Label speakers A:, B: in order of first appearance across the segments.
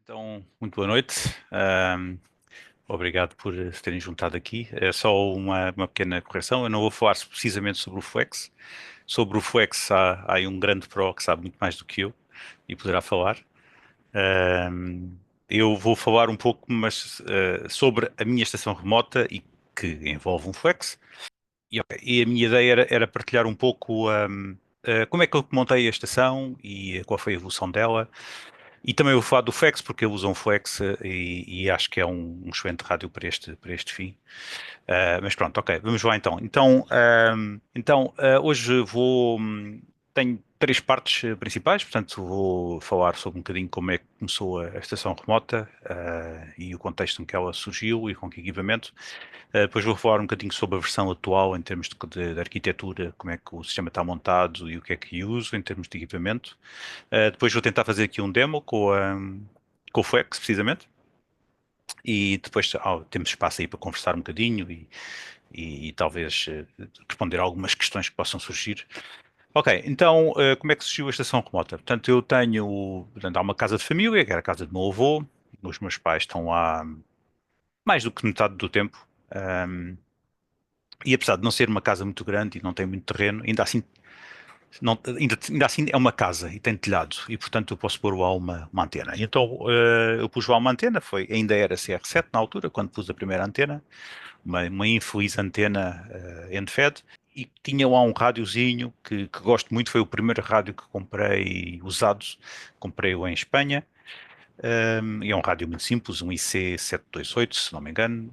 A: Então, muito boa noite. Obrigado por se terem juntado aqui. É só uma pequena correção. Eu não vou falar precisamente sobre o Flex. Sobre o Flex há aí um grande pro que sabe muito mais do que eu e poderá falar. Ahm, eu vou falar um pouco, mas sobre a minha estação remota e que envolve um Flex. E a minha ideia era partilhar um pouco como é que eu montei a estação e qual foi a evolução dela. E também vou falar do Flex, porque eu uso um Flex e acho que é um excelente rádio para este fim. Mas pronto, ok, vamos lá então. Então, hoje tenho três partes principais, portanto vou falar sobre um bocadinho como é que começou a estação remota e o contexto em que ela surgiu e com que equipamento. Depois vou falar um bocadinho sobre a versão atual em termos de arquitetura, como é que o sistema está montado e o que é que uso em termos de equipamento. Depois vou tentar fazer aqui um demo com o Flex, precisamente. E depois temos espaço aí para conversar um bocadinho e talvez responder algumas questões que possam surgir. Ok, então como é que surgiu a estação remota? Portanto, há uma casa de família, que era a casa do meu avô. Os meus pais estão lá mais do que metade do tempo. Um, e apesar de não ser uma casa muito grande e não tem muito terreno, ainda assim ainda assim é uma casa e tem telhado e portanto eu posso pôr lá uma antena. E então eu pus lá uma antena, ainda era CR7 na altura, quando pus a primeira antena, uma infeliz antena end-fed, e tinha lá um rádiozinho que gosto muito, foi o primeiro rádio que comprei usado, comprei-o em Espanha. E é um rádio muito simples, um IC728, se não me engano.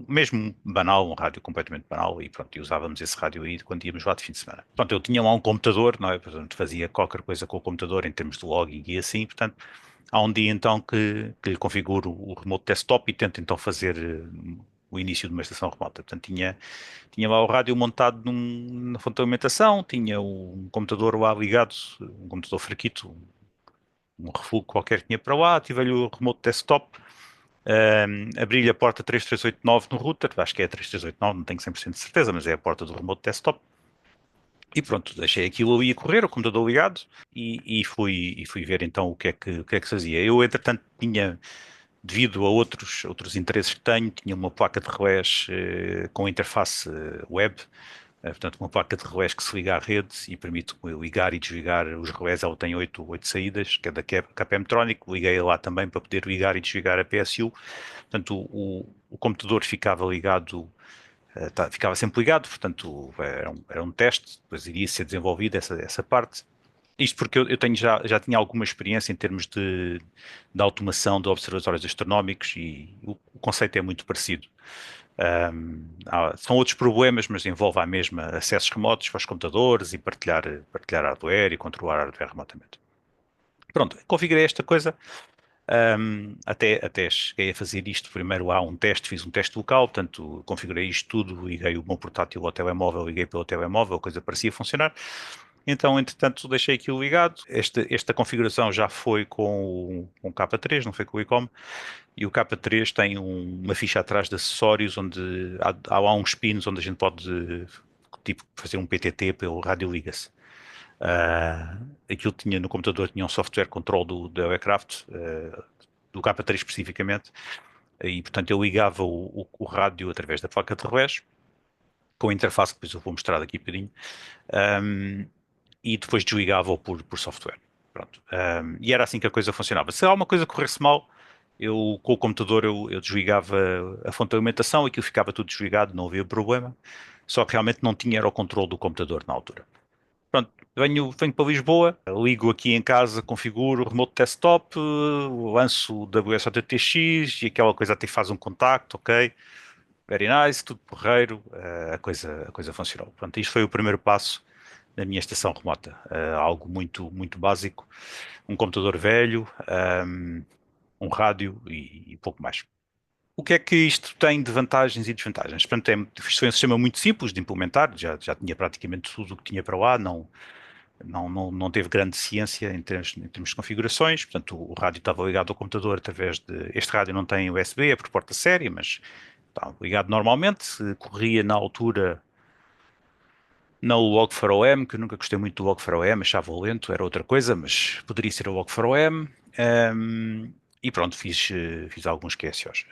A: Mesmo banal, um rádio completamente banal, e pronto, e usávamos esse rádio aí quando íamos lá de fim de semana. Portanto, eu tinha lá um computador, não é? Portanto, fazia qualquer coisa com o computador em termos de logging e assim, portanto, há um dia então que lhe configuro o remote desktop e tento então fazer o início de uma estação remota. Portanto, tinha lá o rádio montado na fonte de alimentação, tinha um computador lá ligado, um computador fraquito, um refúgio qualquer que tinha para lá, tive-lhe o remote desktop, abri-lhe a porta 3389 no router, acho que é a 3389, não tenho 100% de certeza, mas é a porta do remote desktop. E pronto, deixei aquilo ali a correr, o computador ligado, e fui ver então o que é que se fazia. Eu, entretanto, devido a outros interesses que tenho, tinha uma placa de relés com interface web. Portanto, uma placa de relés que se liga à rede e permite ligar e desligar os relés. Ela tem oito saídas, cada KPM-Tronic. Liguei lá também para poder ligar e desligar a PSU. Portanto, o computador ficava ligado, ficava sempre ligado. Portanto, era um teste, depois iria ser desenvolvida essa parte. Isto porque eu já tinha alguma experiência em termos de automação de observatórios astronómicos e o conceito é muito parecido. São outros problemas, mas envolve a mesma acessos remotos para os computadores e partilhar hardware e controlar hardware remotamente. Pronto, configurei esta coisa. Até cheguei a fazer isto. Primeiro há um teste, fiz um teste local, portanto, configurei isto tudo, liguei o meu portátil ao telemóvel, liguei pelo telemóvel, a coisa parecia funcionar. Então, entretanto, deixei aquilo ligado. Esta configuração já foi com o K3, não foi com o ICOM. E o K3 tem uma ficha atrás de acessórios onde há lá uns pins onde a gente pode tipo fazer um PTT pelo rádio liga-se. Aquilo tinha no computador, tinha um software control do aircraft, do K3 especificamente, e portanto eu ligava o rádio através da placa de relés, com a interface que depois eu vou mostrar daqui a bocadinho, um, e depois desligava-o por software. Pronto. E era assim que a coisa funcionava. Se alguma coisa corresse mal, com o computador eu desligava a fonte de alimentação, aquilo ficava tudo desligado, não havia problema. Só que realmente não tinha era o controle do computador na altura. Pronto, venho para Lisboa, ligo aqui em casa, configuro o remote desktop, lanço o WSOTTX e aquela coisa até faz um contacto, ok? Very nice, tudo porreiro, a coisa funcionou. Pronto, isto foi o primeiro passo na minha estação remota. Algo muito, muito básico, um computador velho, um rádio e pouco mais. O que é que isto tem de vantagens e desvantagens? Portanto, isto foi um sistema muito simples de implementar, já tinha praticamente tudo o que tinha para lá, não teve grande ciência em termos de configurações. Portanto, o rádio estava ligado ao computador através de. Este rádio não tem USB, é por porta série, mas está ligado normalmente. Corria na altura não o Log4OM, que eu nunca gostei muito do Log4OM, achava lento, era outra coisa, mas poderia ser o Log4OM. E pronto, fiz alguns QSOs.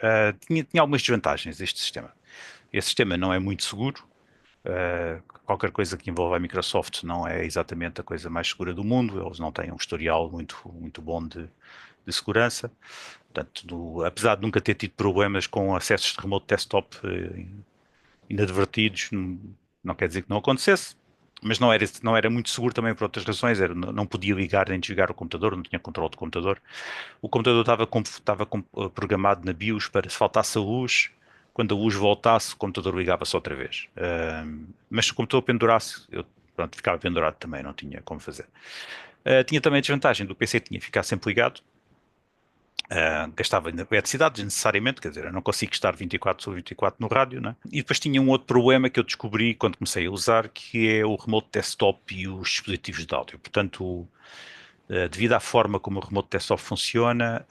A: Tinha algumas desvantagens este sistema. Esse sistema não é muito seguro. Qualquer coisa que envolva a Microsoft não é exatamente a coisa mais segura do mundo. Eles não têm um historial muito bom de segurança. Portanto, apesar de nunca ter tido problemas com acessos de remote desktop inadvertidos, não quer dizer que não acontecesse, mas não era muito seguro também por outras razões. Não podia ligar nem desligar o computador, não tinha controle de computador. O computador estava programado na BIOS para, se faltasse a luz, quando a luz voltasse, o computador ligava-se outra vez. Mas se o computador pendurasse, eu pronto, ficava pendurado também, não tinha como fazer. Tinha também a desvantagem do PC que tinha que ficar sempre ligado. Gastava eletricidade desnecessariamente, quer dizer, eu não consigo estar 24 sobre 24 no rádio, né? E depois tinha um outro problema que eu descobri quando comecei a usar, que é o remote desktop e os dispositivos de áudio. Portanto, devido à forma como o remote desktop funciona,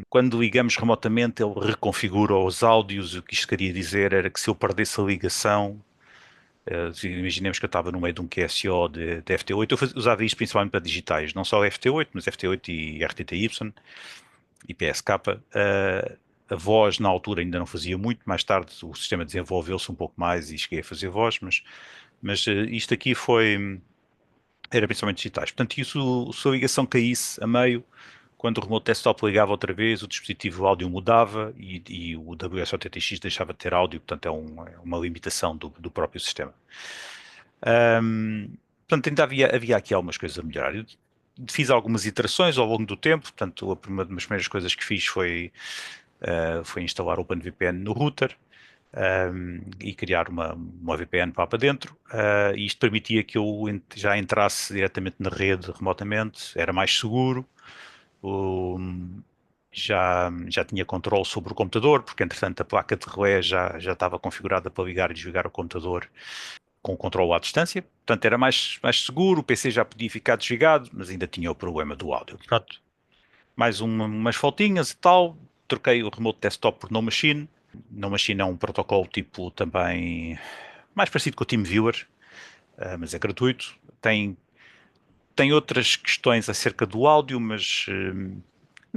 A: quando ligamos remotamente ele reconfigura os áudios. O que isto queria dizer era que se eu perdesse a ligação, imaginemos que eu estava no meio de um QSO de FT8, eu usava isto principalmente para digitais, não só FT8, mas FT8 e RTTY e PSK. A voz na altura ainda não fazia muito, mais tarde o sistema desenvolveu-se um pouco mais e cheguei a fazer voz, mas isto aqui era principalmente digitais. Portanto, isso, se a ligação caísse a meio, quando o remote desktop ligava outra vez, o dispositivo áudio mudava e o WSO-TTX deixava de ter áudio. Portanto, é uma limitação do próprio sistema. Portanto, ainda havia aqui algumas coisas a melhorar. Eu fiz algumas iterações ao longo do tempo. Portanto, uma das primeiras coisas que fiz foi instalar o OpenVPN no router. E criar uma VPN para dentro. E isto permitia que eu já entrasse diretamente na rede remotamente, era mais seguro. Já tinha controle sobre o computador, porque entretanto a placa de relé já estava configurada para ligar e desligar o computador com o controle à distância. Portanto, era mais seguro. O PC já podia ficar desligado, mas ainda tinha o problema do áudio. Pronto, mais umas voltinhas e tal. Troquei o remote desktop por No Machine. No Machine é um protocolo tipo também mais parecido com o TeamViewer, mas é gratuito. Tem outras questões acerca do áudio, mas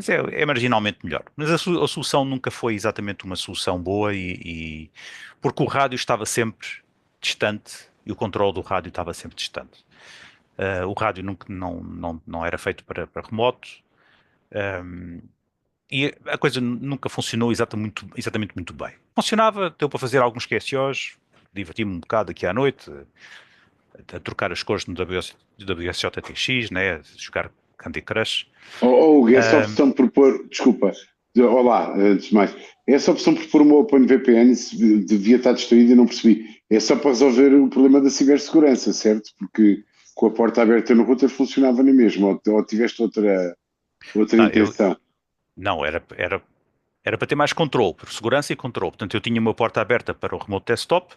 A: é marginalmente melhor. Mas a solução nunca foi exatamente uma solução boa, porque o rádio estava sempre distante e o controle do rádio estava sempre distante. O rádio nunca, não era feito para remoto. E a coisa nunca funcionou exatamente muito bem. Funcionava, deu para fazer alguns QSOs, diverti-me um bocado aqui à noite, a trocar as cores no WSJTX, né, a jogar Candy Crush.
B: Essa opção por pôr, desculpa, olá, antes de mais, essa opção por pôr uma OpenVPN devia estar destruída e não percebi. É só para resolver o problema da cibersegurança, certo? Porque com a porta aberta no router funcionava na mesma, ou tiveste outra
A: Não,
B: intenção?
A: não, era para ter mais controle, por segurança e controle. Portanto, eu tinha uma porta aberta para o remote desktop,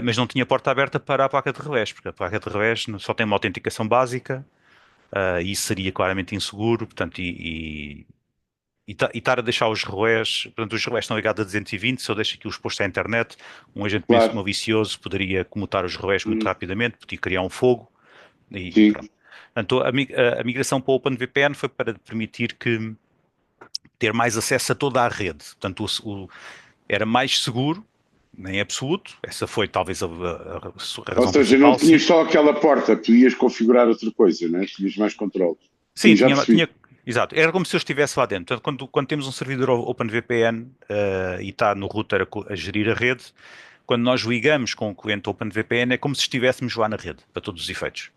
A: mas não tinha porta aberta para a placa de revés, porque a placa de revés só tem uma autenticação básica, e isso seria claramente inseguro. Portanto, e estar a deixar os relés, portanto, os relés estão ligados a 220. Se eu deixo aqui os postos à internet, um agente
B: Claro,
A: malicioso poderia comutar os relés muito
B: hum,
A: rapidamente, podia criar um fogo e
B: sim.
A: pronto. Portanto, a migração para o OpenVPN foi para permitir ter mais acesso a toda a rede. Portanto, era mais seguro, em absoluto. Essa foi talvez a
B: Ou
A: razão
B: seja, não
A: principal,
B: tinhas
A: sim.
B: só aquela porta, podias configurar outra coisa, né? Tinhas mais controle. Sim,
A: Sim,
B: já percebi.
A: exato. Era como se eu estivesse lá dentro. Portanto, quando temos um servidor OpenVPN, e está no router a gerir a rede, quando nós ligamos com o cliente OpenVPN, é como se estivéssemos lá na rede, para todos os efeitos.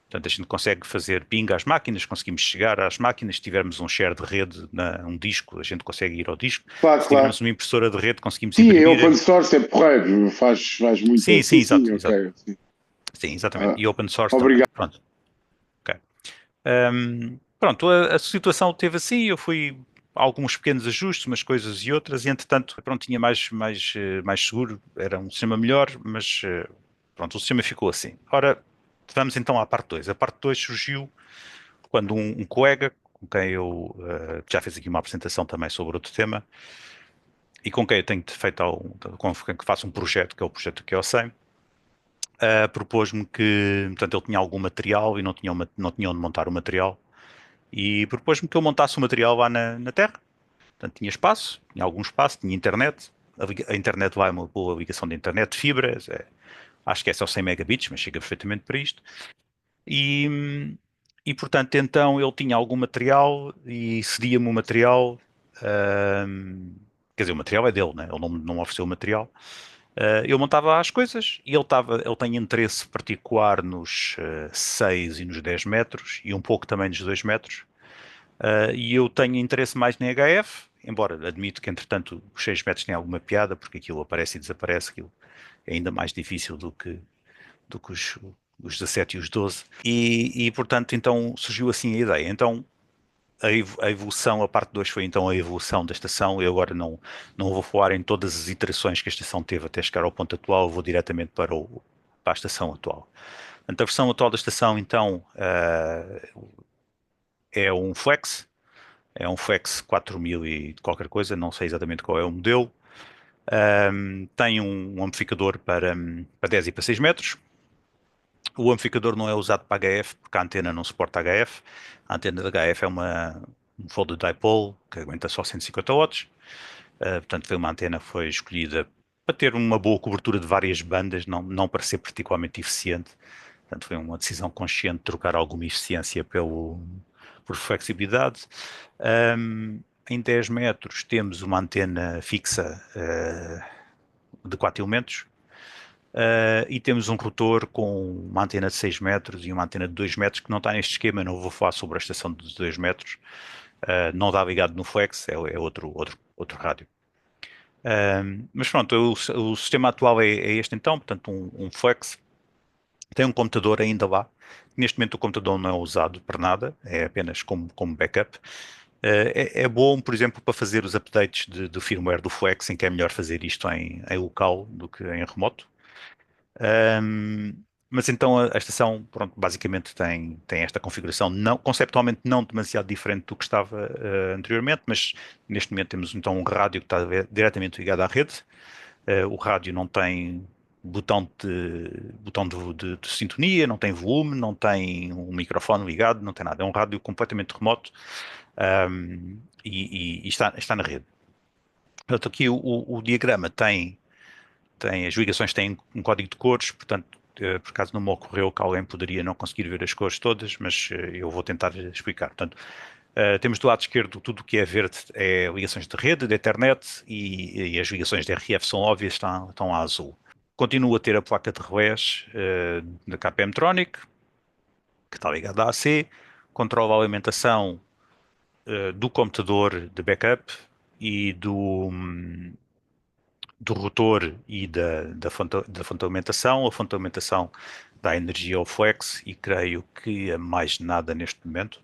A: Portanto, a gente consegue fazer ping às máquinas, conseguimos chegar às máquinas. Se tivermos um share de rede, um disco, a gente consegue ir ao disco.
B: Claro,
A: Se
B: claro.
A: tivermos uma impressora de rede, conseguimos
B: Sim, é
A: imprimir.
B: open source, é porreiro, faz muita.
A: Sim, sim,
B: Sim,
A: exato,
B: sim,
A: exato.
B: ok. Sim.
A: Sim, exatamente.
B: Ah,
A: E open source também.
B: obrigado.
A: Pronto. Ok. Pronto, a situação teve assim. Eu fui a alguns pequenos ajustes, umas coisas e outras, e entretanto, pronto, tinha mais seguro, era um sistema melhor, mas pronto, o sistema ficou assim. Ora, vamos então à parte 2. A parte 2 surgiu quando um colega, com quem eu já fiz aqui uma apresentação também sobre outro tema, e com quem eu tenho feito, com quem faço um projeto, que é o projeto que eu sei, propôs-me que, portanto, ele tinha algum material e não tinha onde montar o material, e propôs-me que eu montasse o material lá na Terra. Portanto, tinha espaço, tinha algum espaço, tinha internet. A internet lá é uma boa ligação de internet, fibra, acho que é só 100 megabits, mas chega perfeitamente para isto. E, e portanto, então ele tinha algum material e cedia-me o material. ahm, Quer dizer, o material é dele, né? Ele não ofereceu o material. Eu montava as coisas e ele tem interesse particular nos 6 e nos 10 metros e um pouco também nos 2 metros. E eu tenho interesse mais em HF, embora admito que entretanto os 6 metros têm alguma piada, porque aquilo aparece e desaparece, aquilo é ainda mais difícil do que os 17 e os 12. Portanto, então surgiu assim a ideia. Então, a evolução, a parte 2 foi então a evolução da estação. Eu agora não vou falar em todas as iterações que a estação teve até chegar ao ponto atual, eu vou diretamente para a estação atual. Portanto, a versão atual da estação, então, é um Flex. É um Flex 4000 e qualquer coisa, não sei exatamente qual é o modelo. Tem um amplificador para 10 e para 6 metros. O amplificador não é usado para HF porque a antena não suporta HF. A antena da HF é um folded dipole que aguenta só 150 watts. Portanto, foi uma antena que foi escolhida para ter uma boa cobertura de várias bandas, não para ser particularmente eficiente. Portanto, foi uma decisão consciente de trocar alguma eficiência por flexibilidade. Em 10 metros temos uma antena fixa de 4 elementos. E temos um rotor com uma antena de 6 metros e uma antena de 2 metros que não está neste esquema. Não vou falar sobre a estação de 2 metros. Não está ligado no Flex, é outro rádio. Mas pronto, o sistema atual é este então, portanto um Flex. Tem um computador ainda lá. Neste momento o computador não é usado para nada, é apenas como backup. É bom, por exemplo, para fazer os updates do firmware do Flex, em que é melhor fazer isto em local do que em remoto. Um, mas então a estação, pronto, basicamente tem esta configuração, conceptualmente não demasiado diferente do que estava anteriormente, mas neste momento temos então um rádio que está diretamente ligado à rede. O rádio não tem botão de sintonia, não tem volume, não tem um microfone ligado, não tem nada. É um rádio completamente remoto, e está na rede. Portanto, aqui o diagrama as ligações têm um código de cores, portanto, por acaso não me ocorreu que alguém poderia não conseguir ver as cores todas, mas eu vou tentar explicar. Portanto, temos do lado esquerdo tudo o que é verde é ligações de rede, de Ethernet, e as ligações de RF são óbvias, estão a azul. Continua a ter a placa de relés da KPM Tronic, que está ligada à AC, controla a alimentação do computador de backup e do rotor e da fonte de alimentação. A fonte de alimentação dá energia ao Flex e creio que a mais nada neste momento.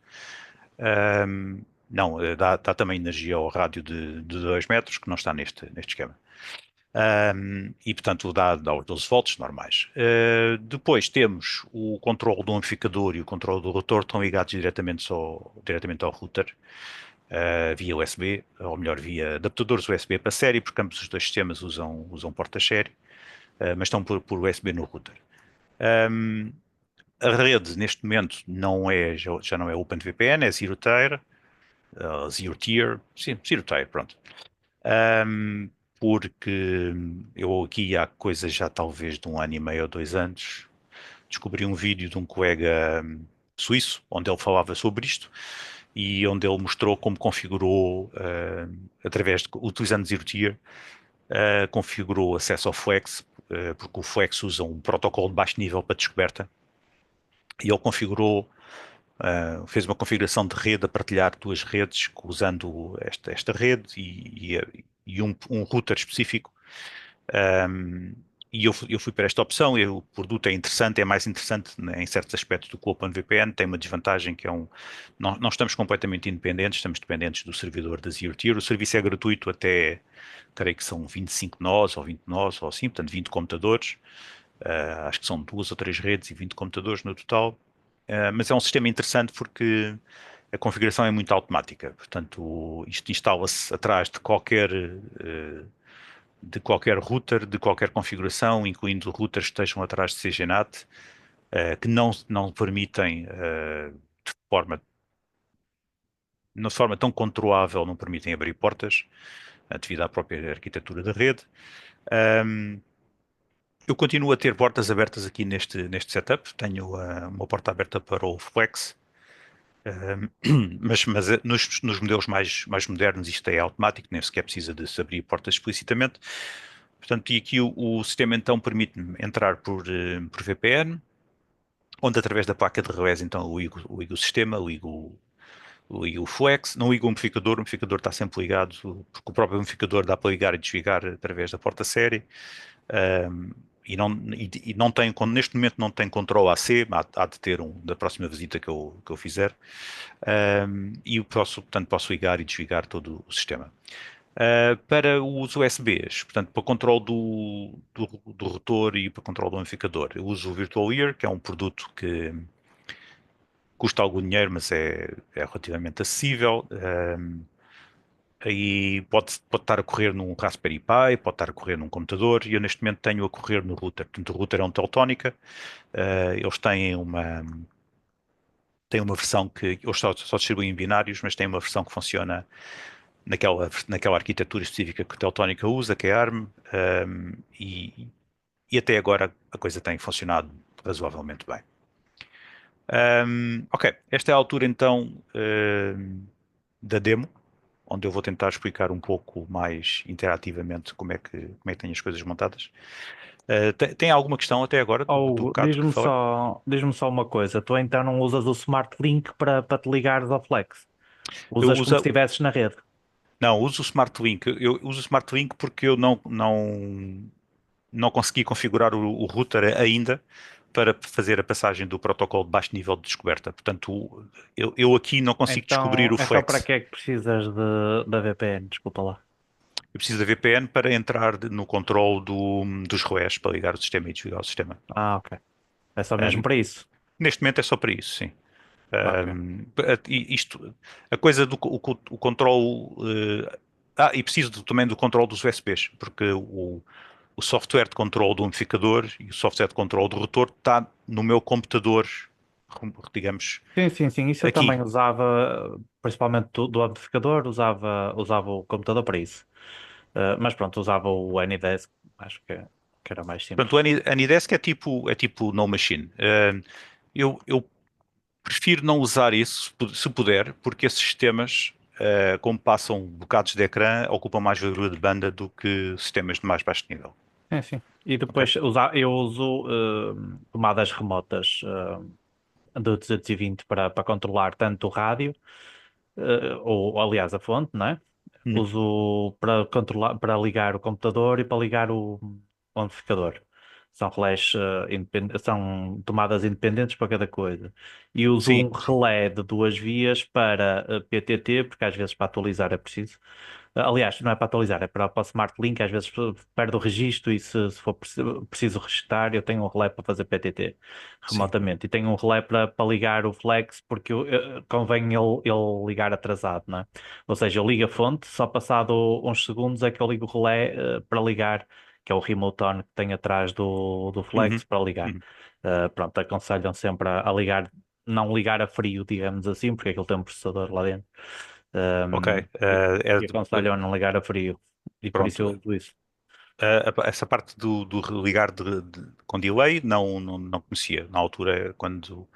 A: Não, dá também energia ao rádio de 2 metros, que não está neste esquema. E portanto dá os 12 volts normais. Depois temos o controle do amplificador e o controle do rotor, estão ligados diretamente ao router, via USB, ou melhor, via adaptadores USB para série, porque ambos os dois sistemas usam portas série, mas estão por USB no router. A rede neste momento já não é OpenVPN, é Zero Tier, Zero Tier, sim, Zero Tier, pronto. Porque eu aqui há coisa já talvez de 1 ano e meio ou 2 anos descobri um vídeo de um colega suíço onde ele falava sobre isto e onde ele mostrou como configurou utilizando Zero Tier, configurou acesso ao Flex, porque o Flex usa um protocolo de baixo nível para descoberta e ele fez uma configuração de rede a partilhar duas redes usando esta rede e um router específico. Um, e eu fui para esta opção, e o produto é interessante, é mais interessante, né, em certos aspectos do que o OpenVPN. Tem uma desvantagem que não estamos completamente independentes, estamos dependentes do servidor da ZeroTier. O serviço é gratuito até, creio que são 25 nós ou 20 nós ou assim, portanto 20 computadores. Acho que são 2 ou 3 redes e 20 computadores no total. Mas é um sistema interessante porque a configuração é muito automática. Portanto, isto instala-se atrás de qualquer router, de qualquer configuração, incluindo routers que estejam atrás de CGNAT, que não permitem, de forma de forma tão controlável, não permitem abrir portas, devido à própria arquitetura da rede. Um, eu continuo a ter portas abertas aqui neste setup. Tenho uma porta aberta para o Flex, mas nos modelos mais modernos isto é automático, nem sequer precisa de se abrir portas explicitamente. Portanto, e aqui o sistema então permite-me entrar por VPN, onde através da placa de relés então eu ligo o sistema, ligo o Flex, não ligo o amplificador está sempre ligado, porque o próprio amplificador dá para ligar e desligar através da porta série. Um, e não tem, neste momento não tem controle AC, há de ter um da próxima visita que eu fizer. E portanto, posso ligar e desligar todo o sistema. Para os USBs, portanto, para controle do rotor e para controle do amplificador, eu uso o Virtual Ear, que é um produto que custa algum dinheiro, mas é relativamente acessível. Aí pode estar a correr num Raspberry Pi, pode estar a correr num computador, e eu neste momento tenho a correr no router. Portanto, o router é um Teltónica, eles têm uma versão que eles só distribuem em binários, mas têm uma versão que funciona naquela arquitetura específica que o Teltónica usa, que é ARM, e até agora a coisa tem funcionado razoavelmente bem. Ok, esta é a altura então da demo, onde eu vou tentar explicar um pouco mais interativamente como é que tenho as coisas montadas. Tem alguma questão até agora do
C: Ou
A: bocado que falei?
C: diz-me só uma coisa, tu então não usas o Smart Link para te ligares ao Flex?
A: Eu
C: Usas como se
A: uso,
C: estivesses na rede.
A: não, uso o Smart Link. Eu uso o Smart Link porque eu não consegui configurar o router ainda para fazer a passagem do protocolo de baixo nível de descoberta. Portanto, eu aqui não consigo descobrir
C: Então,
A: o
C: então para
A: Flex.
C: que é que precisas da VPN? Desculpa lá.
A: Eu preciso da VPN para entrar no controle dos relés para ligar o sistema e desligar o sistema.
C: Ah, ok. É só mesmo
A: Um,
C: para isso.
A: neste momento é só para isso, sim.
C: Ok.
A: A coisa do o controle. E preciso também do controle dos USBs, porque o software de controle do amplificador e o software de controle do rotor está no meu computador, digamos,
C: Sim, sim, sim. Isso eu
A: aqui.
C: também usava, principalmente do amplificador, usava o computador para isso. Mas pronto, usava o AnyDesk, acho que era mais
A: Portanto,
C: simples.
A: a Anydesk é tipo no machine. Eu prefiro não usar isso, se puder, porque esses sistemas, como passam bocados de ecrã, ocupam mais largura de banda do que sistemas de mais baixo nível.
C: Sim, sim. E
A: Ok?
C: depois eu uso tomadas remotas do 220 para controlar tanto o rádio, ou aliás a fonte, não é?
A: Uhum.
C: Uso para controlar, para ligar o computador e para ligar o amplificador. São relés, são tomadas independentes para cada coisa. E uso
A: Sim,
C: um relé de duas vias para PTT, porque às vezes para atualizar é preciso. Aliás, não é para atualizar, é para o Smart Link, às vezes perde o registro e se for preciso registar, eu tenho um relé para fazer PTT
A: sim.
C: remotamente. E tenho um relé para ligar o Flex, porque convém ele ligar atrasado, não é? Ou seja, eu ligo a fonte, só passado uns segundos é que eu ligo o relé para ligar, que é o remote on que tem atrás do
A: Uhum.
C: Flex para ligar.
A: Uhum.
C: Pronto, aconselham sempre a ligar, não ligar a frio, digamos assim, porque aquilo tem um processador lá dentro.
A: Ok.
C: E aconselham a não ligar a frio. E por isso eu
A: Pronto.
C: uso isso.
A: Essa parte do ligar com delay não conhecia. Na altura, quando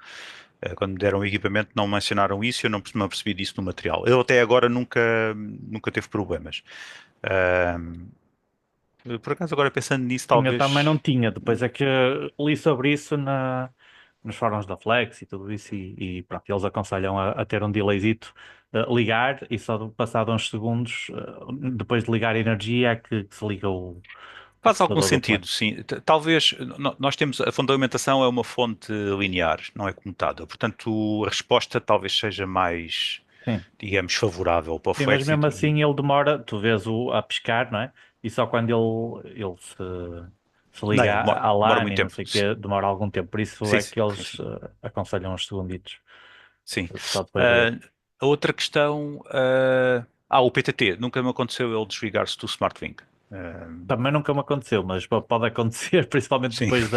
A: me deram o equipamento, não mencionaram isso e eu não percebi disso no material. Eu até agora nunca teve problemas. Ahm, por acaso, agora pensando nisso,
C: Sim, eu também não
A: talvez.
C: tinha. Depois é que li sobre isso nos fóruns da Flex e tudo isso. E pronto, eles aconselham a ter um delayzito, ligar e só passado uns segundos, depois de ligar a energia, é que se liga o
A: Faz algum
C: processador do
A: sentido,
C: Flex.
A: sim. Talvez nós temos a fundamentação é uma fonte linear, não é comutada. Portanto, a resposta talvez seja mais,
C: Sim.
A: digamos, favorável para o
C: Sim, mas
A: Flex.
C: mesmo assim ele demora, tu vês a pescar, não é? E só quando ele se
A: Não,
C: liga à
A: demora
C: LAN
A: muito
C: e não
A: tempo.
C: sei o quê, demora algum tempo. Por isso
A: Sim,
C: é
A: sim,
C: que
A: sim,
C: eles
A: sim.
C: aconselham uns segunditos.
A: Sim.
C: Só depois de ver.
A: Ah, a outra questão. O PTT. Nunca me aconteceu ele desligar-se do SmartThing. Ah,
C: Também nunca me aconteceu, mas pode acontecer, principalmente
A: sim.
C: depois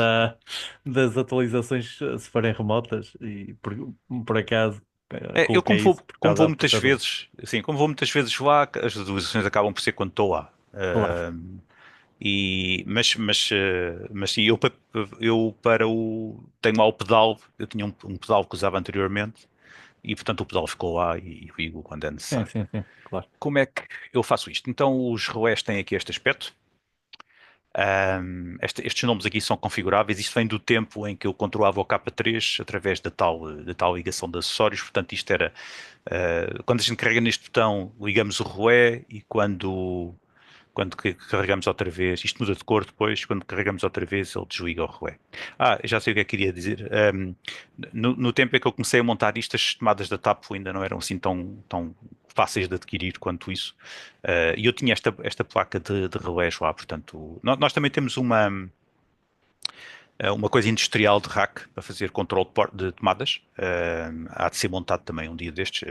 C: das atualizações, se forem remotas. E por acaso.
A: Eu
C: coloquei isso por
A: como
C: causa
A: vou
C: do
A: muitas
C: processador.
A: vezes, assim, como vou muitas vezes lá, as atualizações acabam por ser quando estou lá.
C: Claro.
A: Mas sim, eu para o tenho lá o pedal, eu tinha um pedal que usava anteriormente e portanto o pedal ficou lá e ligo quando é
C: Sim,
A: necessário.
C: sim, sim, claro.
A: Como é que eu faço isto? Então os relés têm aqui este aspecto. Estes nomes aqui são configuráveis. Isto vem do tempo em que eu controlava o K3 através da tal ligação de acessórios. Portanto, isto era quando a gente carrega neste botão, ligamos o relé e quando carregamos outra vez, isto muda de cor depois, quando carregamos outra vez ele desliga o relé. Já sei o que é que queria dizer. No tempo em que eu comecei a montar isto, as tomadas da TAP ainda não eram assim tão fáceis de adquirir quanto isso. E eu tinha esta placa de relés lá, portanto, nós também temos uma coisa industrial de rack para fazer controle de tomadas. Há de ser montado também um dia destes.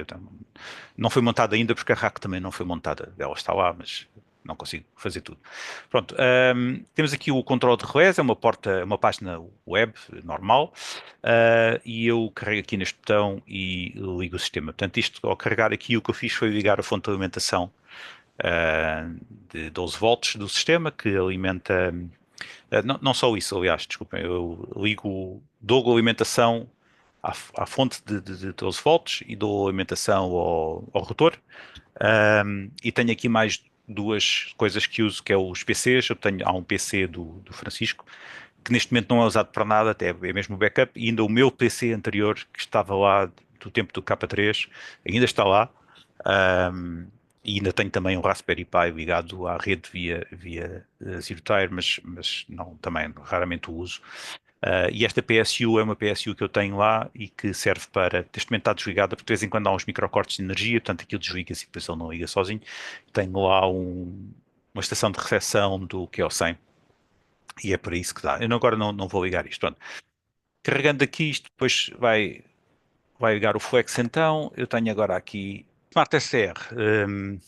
A: Não foi montado ainda porque a rack também não foi montada. Ela está lá, mas não consigo fazer tudo. Pronto, temos aqui o controle de relés, é uma página web normal, e eu carrego aqui neste botão e ligo o sistema. Portanto, isto, ao carregar aqui, o que eu fiz foi ligar a fonte de alimentação de 12 volts do sistema, que alimenta. Não só isso, aliás, desculpem, eu dou alimentação à fonte de 12 volts e dou alimentação ao rotor. E tenho aqui mais duas coisas que uso, que é os PCs. Há um PC do Francisco, que neste momento não é usado para nada, até é mesmo backup, e ainda o meu PC anterior, que estava lá do tempo do K3, ainda está lá. Um, e ainda tenho também um Raspberry Pi ligado à rede via ZeroTire, mas não, também raramente o uso. E esta PSU é uma PSU que eu tenho lá e que serve para, neste momento está desligada, porque de vez em quando há uns microcortes de energia, portanto aquilo desliga-se e depois ele não liga sozinho. Tenho lá uma estação de recepção do QO100 e é para isso que dá. Eu agora não vou ligar isto. Pronto. Carregando aqui isto, depois vai ligar o Flex então. Eu tenho agora aqui Smart SR.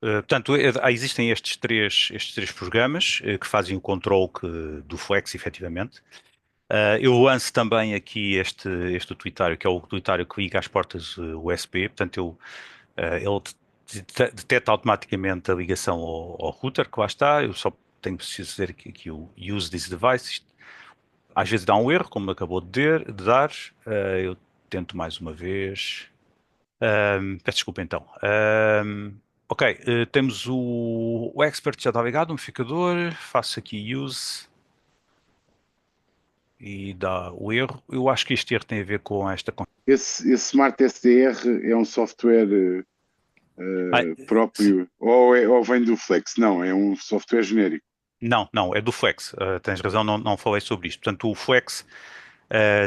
A: Portanto, existem estes três programas que fazem o controle do Flex, efetivamente. Eu lanço também aqui este utilitário, que é o utilitário que liga às portas USB. Portanto, ele detecta automaticamente a ligação ao router, que lá está. Eu só preciso dizer aqui o Use this device. Às vezes dá um erro, como acabou de dar. Eu tento mais uma vez. Peço desculpa então. Ok, temos o expert já está ligado, o amplificador. Faço aqui use e dá o erro. Eu acho que este erro tem a ver com esta.
B: Esse Smart SDR é um software
A: Ah,
B: próprio ou vem do Flex? Não, é um software genérico.
A: não, é do Flex. Tens razão, não falei sobre isto. Portanto, o Flex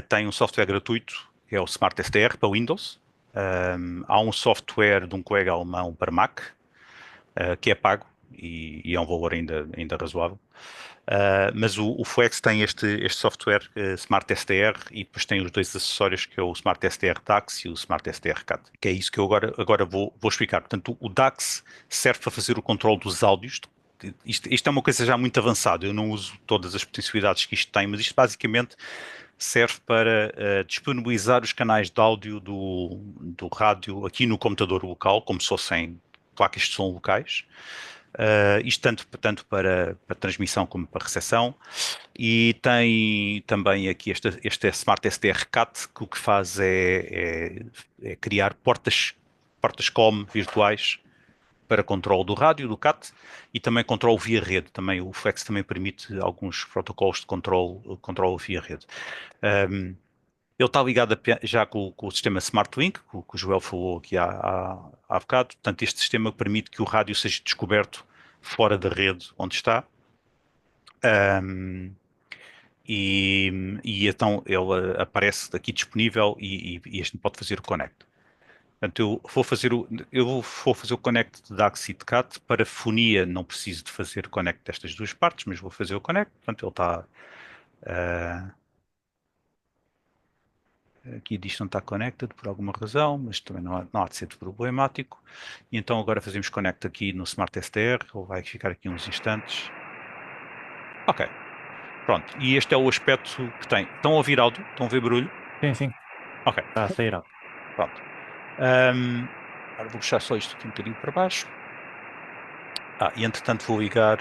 A: tem um software gratuito, que é o Smart SDR para Windows. Há um software de um colega alemão para Mac, que é pago e é um valor ainda razoável. Mas o Flex tem este software Smart SDR e depois tem os dois acessórios que é o Smart SDR DAX e o Smart SDR CAT, que é isso que eu agora vou explicar. Portanto, o DAX serve para fazer o controle dos áudios. Isto é uma coisa já muito avançada, eu não uso todas as potencialidades que isto tem, mas isto basicamente serve para disponibilizar os canais de áudio do rádio aqui no computador local, como se fossem placas de som locais. Isto tanto para transmissão como para recepção. E tem também aqui este Smart SDR CAT, que o que faz é criar portas COM virtuais para controle do rádio, do CAT, e também controle via rede. Também, o Flex também permite alguns protocolos de controle via rede. Ele está ligado já com o sistema SmartLink, que o Joel falou aqui há bocado. Portanto, este sistema permite que o rádio seja descoberto fora da rede onde está. Um, e então ele aparece aqui disponível e a gente pode fazer o connect. Portanto, eu vou fazer o connect de DAX e de CAT. Para fonia não preciso de fazer o connect destas duas partes, mas vou fazer o connect. Portanto, ele está aqui diz que não está connected por alguma razão, mas também não há de ser problemático. E então agora fazemos connect aqui no Smart SDR, ele vai ficar aqui uns instantes. Ok, pronto. E este é o aspecto que tem. Estão a ouvir áudio? Estão a ouvir barulho?
C: Sim, sim.
A: Ok,
C: Está a sair, ó.
A: pronto. Agora vou puxar só isto aqui um bocadinho para baixo. E entretanto vou ligar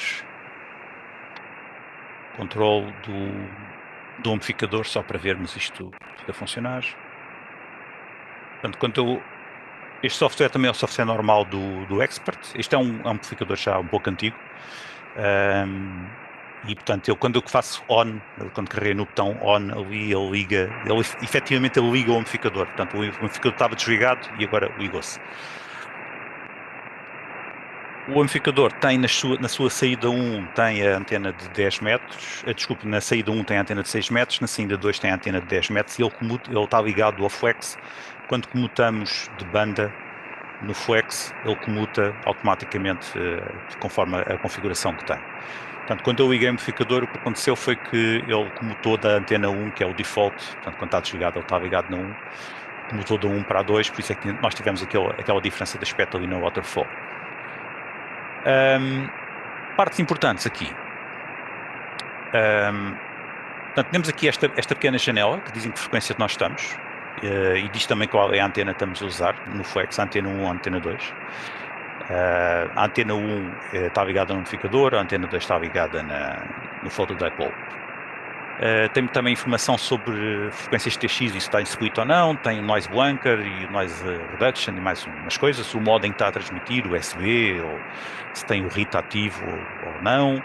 A: o controle do amplificador só para vermos isto a funcionar. Portanto, este software também é o software normal do Expert. Este é um amplificador já um pouco antigo. E portanto, quando eu faço on, quando carreguei no botão on ali, ele liga, efetivamente ele liga o amplificador. Portanto, o amplificador estava desligado e agora ligou-se. O amplificador tem na sua saída 1 tem a antena de 10 metros, desculpe, na saída 1 tem a antena de 6 metros, na saída 2 tem a antena de 10 metros e ele está ligado ao flex. Quando comutamos de banda no flex, ele comuta automaticamente conforme a configuração que tem. Portanto, quando eu liguei o amplificador, o que aconteceu foi que ele comutou da antena 1, que é o default, portanto, quando está desligado, ele está ligado na 1, comutou da 1 para a 2, por isso é que nós tivemos aquela diferença de aspecto ali no waterfall. Partes importantes aqui. Portanto, temos aqui esta pequena janela que dizem que frequência nós estamos e diz também qual é a antena que estamos a usar no flex, a antena 1 ou a antena 2. A antena 1 está ligada no amplificador, a antena 2 está ligada no photodipole. Tem também informação sobre frequências TX, isso está em split ou não, tem noise blanker e noise reduction e mais umas coisas, o modo em que está a transmitir, o USB, ou se tem o RIT ativo ou não.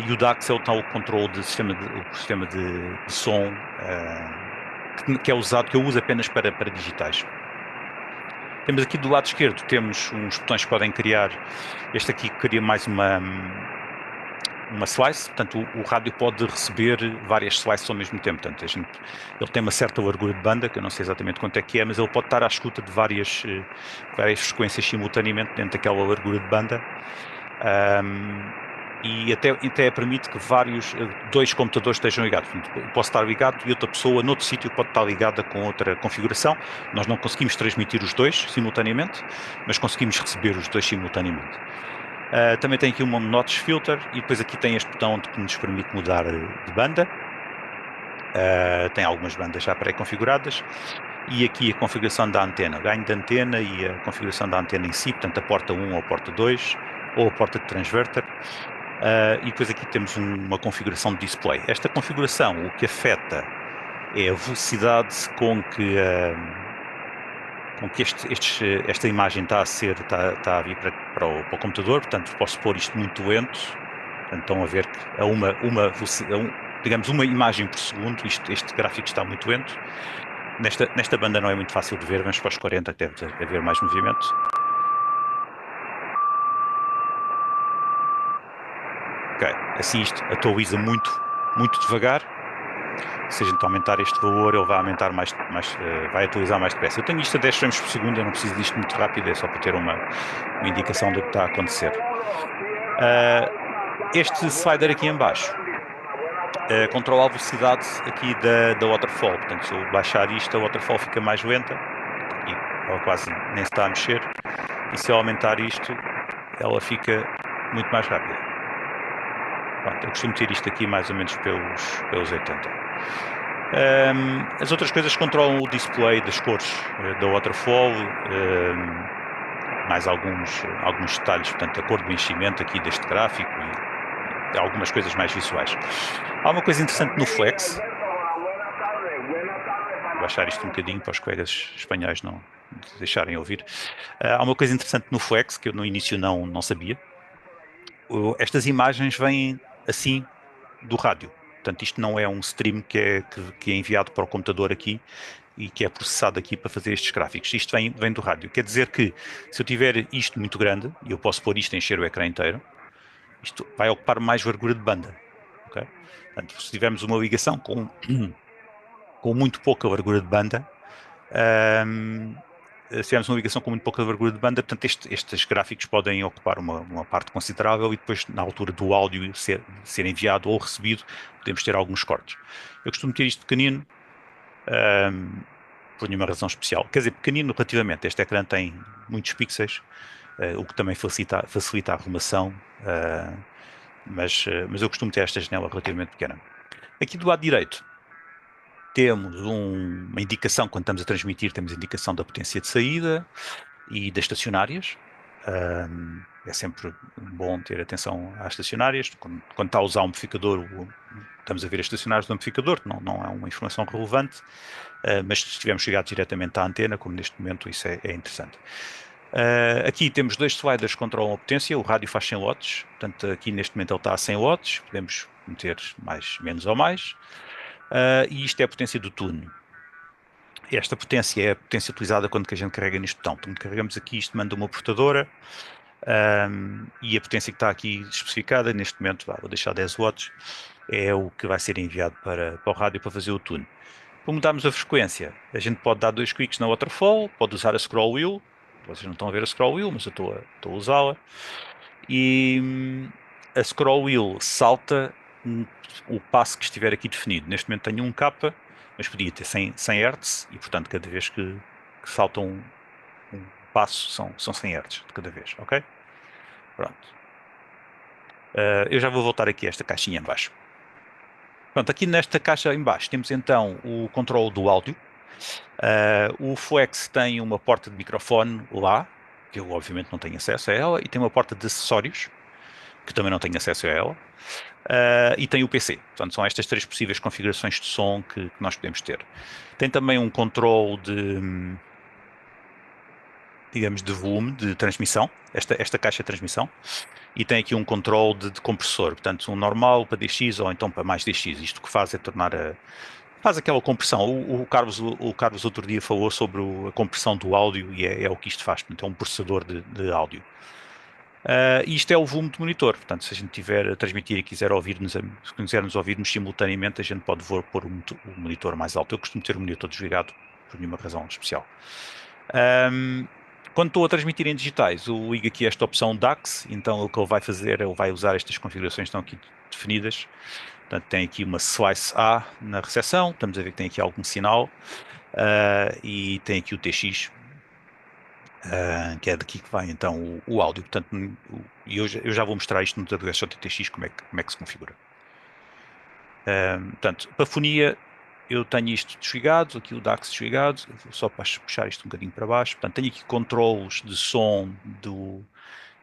A: E o DAX é o tal controle de sistema de som que é usado, que eu uso apenas para digitais. Temos aqui do lado esquerdo, temos uns botões que podem criar, este aqui cria mais uma slice, portanto o rádio pode receber várias slices ao mesmo tempo, portanto ele tem uma certa largura de banda, que eu não sei exatamente quanto é que é, mas ele pode estar à escuta de várias frequências simultaneamente dentro daquela largura de banda. E até permite que dois computadores estejam ligados. Portanto, eu posso estar ligado e outra pessoa noutro sítio pode estar ligada com outra configuração. Nós não conseguimos transmitir os dois simultaneamente, mas conseguimos receber os dois simultaneamente. Também tem aqui uma notch filter e depois aqui tem este botão que nos permite mudar de banda. Tem algumas bandas já pré-configuradas. E aqui a configuração da antena, ganho de antena e a configuração da antena em si, portanto a porta 1 ou a porta 2 ou a porta de transverter. E depois aqui temos uma configuração de display. Esta configuração, o que afeta é a velocidade com que esta imagem está a vir para o computador. Portanto, posso pôr isto muito lento. Portanto, estão a ver que digamos uma imagem por segundo, este gráfico está muito lento. Nesta banda não é muito fácil de ver, mas para os 40 deve haver mais movimento. Ok, assim isto atualiza muito devagar. Se a gente aumentar este valor, ele vai aumentar vai atualizar mais depressa. Eu tenho isto a 10 frames por segundo, eu não preciso disto muito rápido, é só para ter uma indicação do que está a acontecer. Este slider aqui em baixo controla a velocidade aqui da waterfall. Portanto, se eu baixar isto, a waterfall fica mais lenta. Aqui ela quase nem se está a mexer. E se eu aumentar isto, ela fica muito mais rápida. Pronto, eu costumo ter isto aqui mais ou menos pelos 80. As outras coisas controlam o display das cores da waterfall, mais alguns detalhes, portanto a cor do enchimento aqui deste gráfico e algumas coisas mais visuais. Há uma coisa interessante no Flex, vou baixar isto um bocadinho para os colegas espanhóis não deixarem ouvir. Há uma coisa interessante no Flex que eu no início não sabia. Estas imagens vêm assim do rádio. Portanto, isto não é um stream que é enviado para o computador aqui e que é processado aqui para fazer estes gráficos. Isto vem do rádio. Quer dizer que se eu tiver isto muito grande, e eu posso pôr isto a encher o ecrã inteiro, isto vai ocupar mais largura de banda. Okay? Portanto, se tivermos uma ligação com muito pouca largura de banda, se tivermos uma ligação com muito pouca largura de banda, portanto estes gráficos podem ocupar uma parte considerável e depois na altura do áudio ser enviado ou recebido podemos ter alguns cortes. Eu costumo ter isto pequenino por nenhuma razão especial, quer dizer, pequenino relativamente, este ecrã tem muitos pixels, o que também facilita a arrumação, mas eu costumo ter esta janela relativamente pequena. Aqui do lado direito Temos uma indicação, quando estamos a transmitir, temos indicação da potência de saída e das estacionárias. É sempre bom ter atenção às estacionárias. Quando está a usar o amplificador, estamos a ver as estacionárias do amplificador, não é uma informação relevante, mas se estivermos ligados diretamente à antena, como neste momento, isso é interessante. Aqui temos 2 sliders que controlam a potência, o rádio faz 100 watts, portanto aqui neste momento ele está a 100 watts, podemos meter menos ou mais, e isto é a potência do tune. Esta potência é a potência utilizada quando a gente carrega neste botão. Quando carregamos aqui, isto manda uma portadora, e a potência que está aqui especificada, neste momento, vou deixar 10 watts, é o que vai ser enviado para o rádio para fazer o tune. Para mudarmos a frequência, a gente pode dar 2 cliques na waterfall, pode usar a scroll wheel, vocês não estão a ver a scroll wheel, mas eu estou a usá-la, e a scroll wheel salta o passo que estiver aqui definido. Neste momento tenho 1K, mas podia ter 100 Hz, e portanto cada vez que salta um passo são 100 Hz de cada vez, ok? Pronto. Eu já vou voltar aqui a esta caixinha em baixo. Pronto, aqui nesta caixa em baixo temos então o controle do áudio. O Flex tem uma porta de microfone lá, que eu obviamente não tenho acesso a ela, e tem uma porta de acessórios, que também não tenho acesso a ela, e tem o PC. Portanto, são estas 3 possíveis configurações de som que nós podemos ter. Tem também um controle de, digamos, de volume de transmissão, esta caixa de transmissão, e tem aqui um controle de compressor, portanto um normal para DX ou então para mais DX. Isto que faz é faz aquela compressão. O Carlos outro dia falou sobre a compressão do áudio e é o que isto faz, portanto é um processador de áudio. Isto é o volume de monitor, portanto se a gente estiver a transmitir e quisermos ouvirmos simultaneamente, a gente pode pôr o monitor mais alto. Eu costumo ter o monitor desligado por nenhuma razão especial. Quando estou a transmitir em digitais, eu ligo aqui esta opção DAX, então o que ele vai fazer, ele vai usar estas configurações que estão aqui definidas. Portanto, tem aqui uma slice A na recepção, estamos a ver que tem aqui algum sinal, e tem aqui o TX, que é daqui que vai então o áudio. Portanto, eu já vou mostrar isto no WSJ-TX como é que se configura. Portanto, para fonia, eu tenho isto desligado, aqui o DAX desligado, só para puxar isto um bocadinho para baixo. Portanto, tenho aqui controles de som,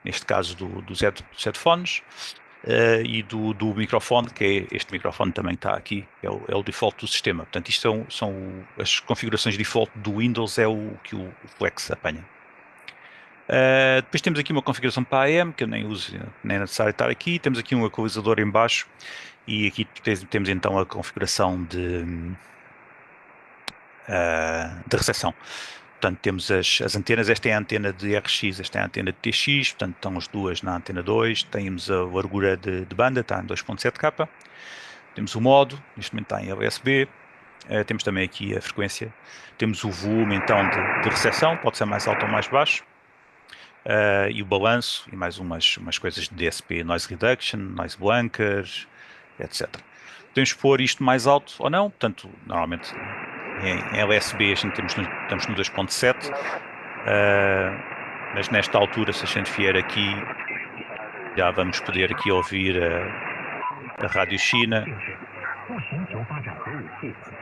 A: neste caso dos headphones, e do microfone, que é este microfone também está aqui, é o default do sistema. Portanto, isto são as configurações default do Windows, é o que o Flex apanha. Depois temos aqui uma configuração para a AM, que eu nem uso, nem é necessário estar aqui. Temos aqui um equalizador em baixo, e aqui temos então a configuração de recepção. Portanto, temos as antenas, esta é a antena de RX, esta é a antena de TX, portanto estão as duas na antena 2, temos a largura de banda, está em 2.7K, temos o modo, neste momento está em LSB, temos também aqui a frequência, temos o volume então de recepção, pode ser mais alto ou mais baixo, e o balanço, e mais umas coisas de DSP, Noise Reduction, Noise Blanker, etc. Podemos pôr isto mais alto ou não, portanto, normalmente em LSB estamos no 2.7, mas nesta altura, se a gente vier aqui, já vamos poder aqui ouvir a Rádio China,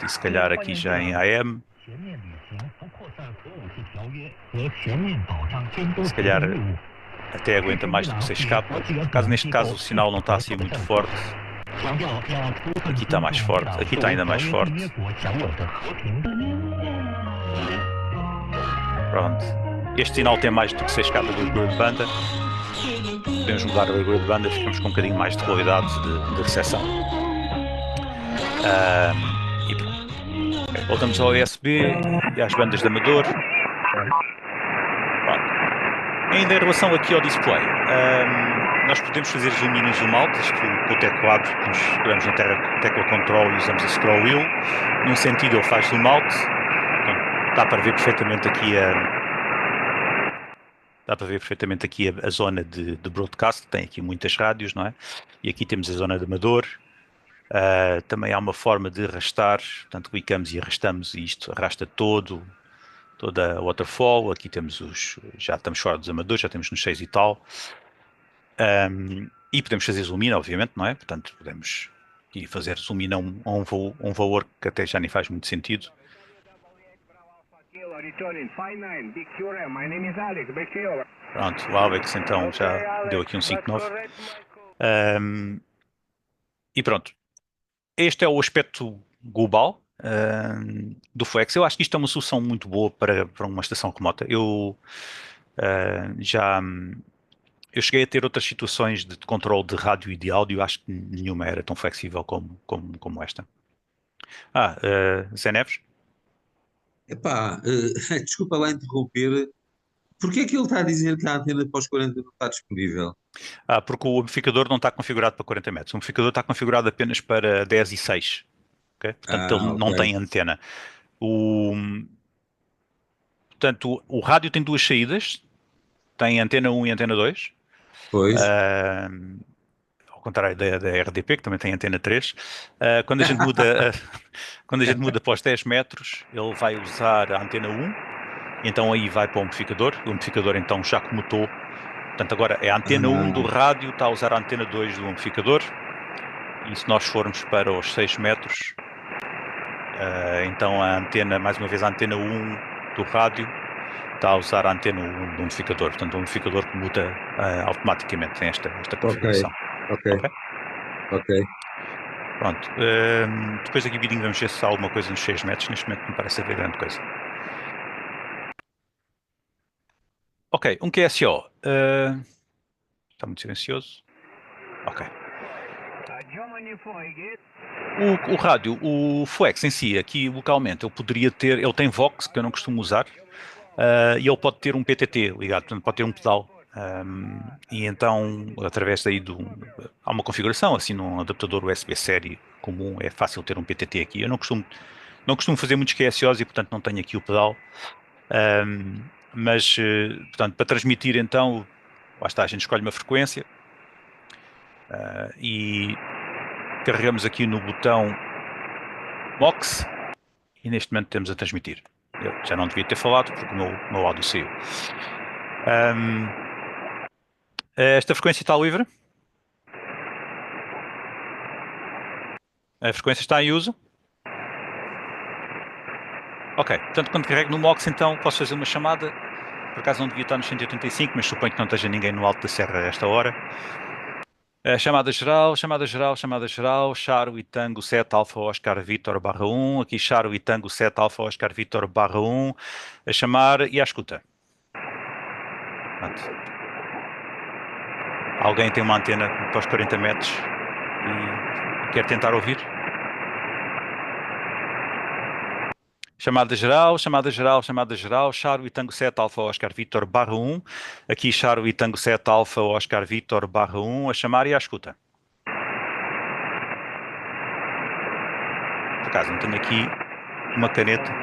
A: e se calhar aqui já em AM, se calhar até aguenta mais do que 6K, neste caso o sinal não está assim muito forte. Aqui está mais forte, aqui está ainda mais forte. Pronto. Este sinal tem mais do que 6K de largura de banda. Podemos mudar a largura de banda, ficamos com um bocadinho mais de qualidade de recepção. E pronto. Okay. Voltamos ao USB e às bandas de amador. Pronto. Ainda em relação aqui ao display, nós podemos fazer zoom in e zoom out, isto com o teclado, nos pegamos na tecla control e usamos a scroll wheel. Num sentido ele faz zoom out, então, dá para ver perfeitamente aqui a zona de broadcast, tem aqui muitas rádios, não é? E aqui temos a zona de amador. Também há uma forma de arrastar, portanto clicamos e arrastamos e isto arrasta toda a waterfall. Aqui já estamos fora dos amadores, já temos nos 6 e tal. E podemos fazer zoom in, obviamente, não é? Portanto, podemos e fazer zoom in a um valor que até já nem faz muito sentido. Pronto, o Alex então já deu aqui um 5.9. E pronto, este é o aspecto global do Flex. Eu acho que isto é uma solução muito boa para uma estação remota. Eu cheguei a ter outras situações de controle de rádio e de áudio, acho que nenhuma era tão flexível como esta. Zé Neves?
D: Epá, desculpa lá interromper. Porquê é que ele está a dizer que a antena pós 40 não está disponível?
A: Porque o amplificador não está configurado para 40 metros. O amplificador está configurado apenas para 10 e 6. Okay? Portanto, ele
D: Ok.
A: não tem antena. Portanto, o rádio tem duas saídas. Tem antena 1 e antena 2.
D: Pois.
A: Ao contrário da RDP, que também tem antena 3. Quando a gente muda para os 10 metros, ele vai usar a antena 1. Então aí vai para o amplificador. O amplificador então já comutou. Portanto, agora é a antena 1 do rádio, está a usar a antena 2 do amplificador. E se nós formos para os 6 metros, então a antena, mais uma vez, a antena 1 do rádio está a usar a antena 1 do amplificador. Portanto, o amplificador muda automaticamente, tem esta configuração.
D: Ok.
A: Pronto. Depois aqui, vidinho, vamos ver se há alguma coisa nos 6 metros. Neste momento não parece haver grande coisa. Ok, um QSO. Está muito silencioso. Ok. O rádio, o Flex em si, aqui localmente, ele poderia ter, ele tem Vox, que eu não costumo usar, e ele pode ter um PTT ligado, portanto pode ter um pedal. E então, através daí há uma configuração, assim, num adaptador USB série comum, é fácil ter um PTT aqui. Eu não costumo fazer muitos QSOs e, portanto, não tenho aqui o pedal. Mas, portanto, para transmitir, então, lá está, a gente escolhe uma frequência e carregamos aqui no botão MOX e neste momento temos a transmitir. Eu já não devia ter falado porque o meu áudio saiu. Esta frequência está livre. A frequência está em uso. Ok, portanto quando carrego no MOX então posso fazer uma chamada. Por acaso não devia estar nos 185, mas suponho que não esteja ninguém no alto da serra a esta hora. Chamada geral, Charo e Tango 7 Alfa Oscar Vitor /1, aqui Charo e Tango 7 Alfa Oscar Vitor /1, a chamar e à escuta. Pronto. Alguém tem uma antena para os 40 metros e quer tentar ouvir? Chamada geral, Charo e Tango 7 Alfa Oscar Vitor /1, aqui Charo e Tango 7 Alfa Oscar Vitor /1, a chamar e à escuta. Por acaso não tenho aqui uma caneta.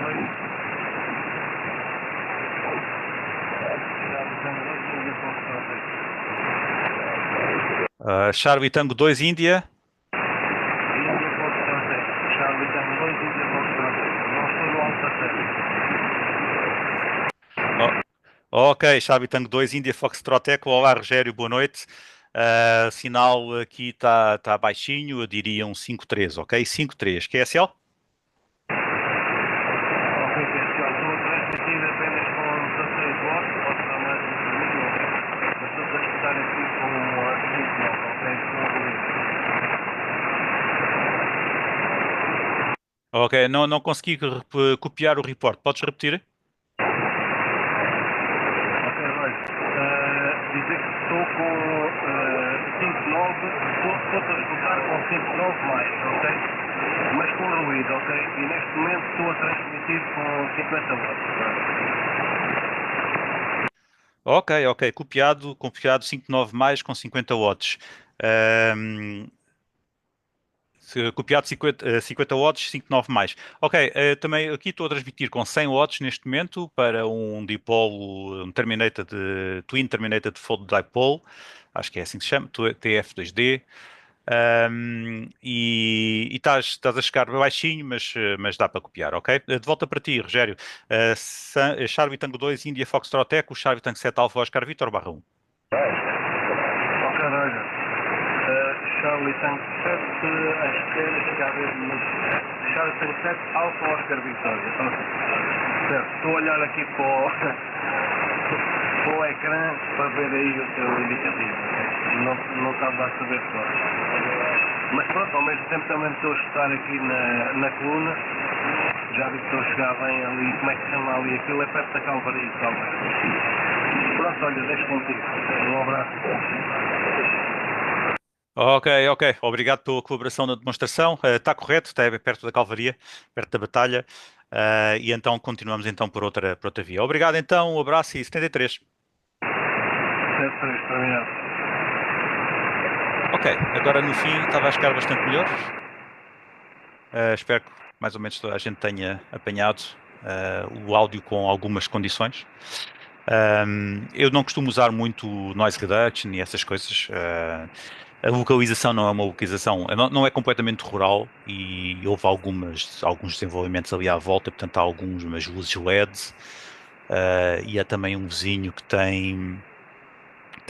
A: Charlie Tango 2 Índia.
E: Charlie Tango 2 Índia Foxtrot. Não estou no alto da série.
A: Ok, Charlie Tango 2 Índia Foxtrot Eco. Olá, Rogério, boa noite. Sinal aqui está baixinho, eu diria um 5.3, ok? 5.3, QSL?
E: Ok, QSL, estou a transmitir apenas com 16 watts, pode estar mais um bocadinho, ok? Mas estou a escutar aqui com 5.9, ok? Estou a ouvir.
A: Ok, não consegui copiar o report. Podes repetir?
E: Ok, olha, dizer que estou com 5.9, estou a escutar com 5.9 mais, ok? Mas com ruído, ok? E neste momento estou a transmitir com 50 watts.
A: Ok, copiado 5.9 mais com 50 watts. Copiado 50 watts, 5.9 mais. Ok, também aqui estou a transmitir com 100 watts neste momento para um dipolo, um Twin Terminated Fold Dipole, acho que é assim que se chama, TF2D. E estás a chegar baixinho, mas dá para copiar, ok? De volta para ti, Rogério. Charlie Tango 2, India Foxtrot Echo, Charlie Tango 7 Alfa Oscar Vitor /1.
E: Ok, olha. Charlie Tango 7, à esquerda, fica a ver no Charlie Tango 7, Alfa Oscar Vitória. Certo, estou a olhar aqui para o ecrã para ver aí o teu indicativo. Não estava a saber só. Mas pronto, ao mesmo tempo também estou a escutar aqui na coluna. Já vi que estou a chegar bem ali, como é que se chama ali? Aquilo é perto da Calvaria, talvez. Pronto, olha, deixo contigo. Um abraço.
A: Ok. Obrigado pela colaboração na demonstração. Está correto, está perto da Calvaria, perto da Batalha. E então continuamos então por outra via. Obrigado então, um abraço e 73.
E: 73, terminado.
A: Ok, agora no fim estava a chegar bastante melhor. Espero que mais ou menos toda a gente tenha apanhado o áudio com algumas condições. Eu não costumo usar muito noise reduction e essas coisas. A localização não é uma localização, não é completamente rural e houve alguns desenvolvimentos ali à volta, portanto há algumas luzes LEDs e há também um vizinho que tem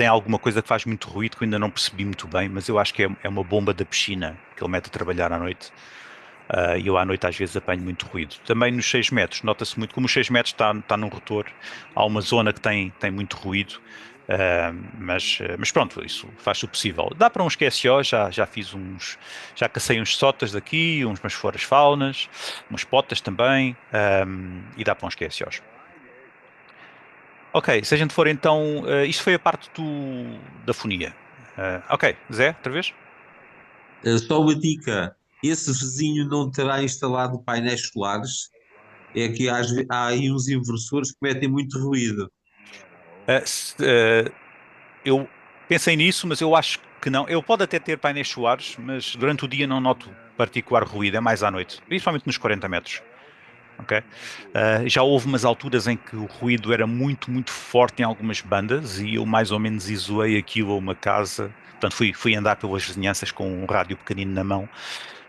A: alguma coisa que faz muito ruído que eu ainda não percebi muito bem, mas eu acho que é uma bomba da piscina que ele mete a trabalhar à noite. E eu à noite às vezes apanho muito ruído. Também nos 6 metros, nota-se muito, como os 6 metros está num rotor, há uma zona que tem muito ruído, mas pronto, isso faz o possível. Dá para uns QSO, já fiz já cacei uns sotas daqui, umas floras faunas, umas potas também, e dá para uns QSOs. Ok, se a gente for então, isto foi a parte da fonia. Ok, Zé, outra vez?
D: Só uma dica: esse vizinho não terá instalado painéis solares? É que há aí uns inversores que metem muito ruído.
A: Eu pensei nisso, mas eu acho que não. Eu pode até ter painéis solares, mas durante o dia não noto particular ruído, é mais à noite, principalmente nos 40 metros. Okay? Já houve umas alturas em que o ruído era muito forte em algumas bandas e eu mais ou menos isolei aquilo a uma casa. Portanto, fui andar pelas vizinhanças com um rádio pequenino na mão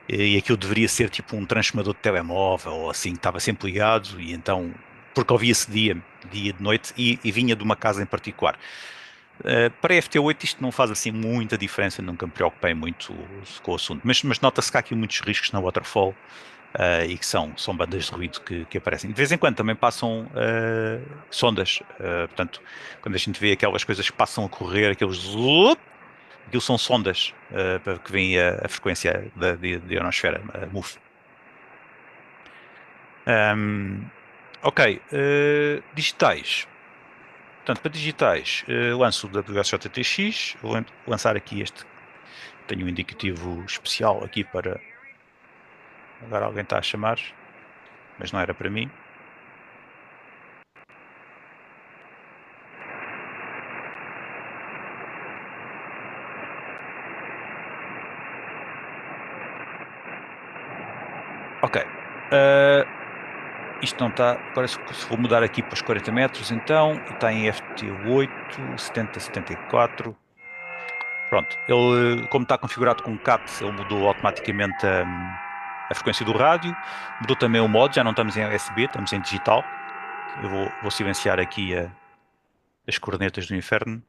A: e aquilo deveria ser tipo um transformador de telemóvel ou assim, que estava sempre ligado e então, porque ouvia-se dia de noite e vinha de uma casa em particular. Para a FT8 isto não faz assim muita diferença, nunca me preocupei muito com o assunto, mas nota-se que há aqui muitos riscos na Waterfall e que são bandas de ruído que aparecem. De vez em quando também passam sondas, portanto, quando a gente vê aquelas coisas que passam a correr, aquilo são sondas para que vem a frequência da ionosfera, a MUF. Ok, digitais. Portanto, para digitais, lanço o WSJTX, vou lançar aqui este, tenho um indicativo especial aqui para, agora alguém está a chamar, mas não era para mim. Ok, isto não está, agora se vou mudar aqui para os 40 metros então, está em FT8, 70, 74, pronto, ele como está configurado com CAT, ele mudou automaticamente a frequência do rádio, mudou também o modo, já não estamos em USB, estamos em digital, eu vou silenciar aqui as coordenadas do inferno.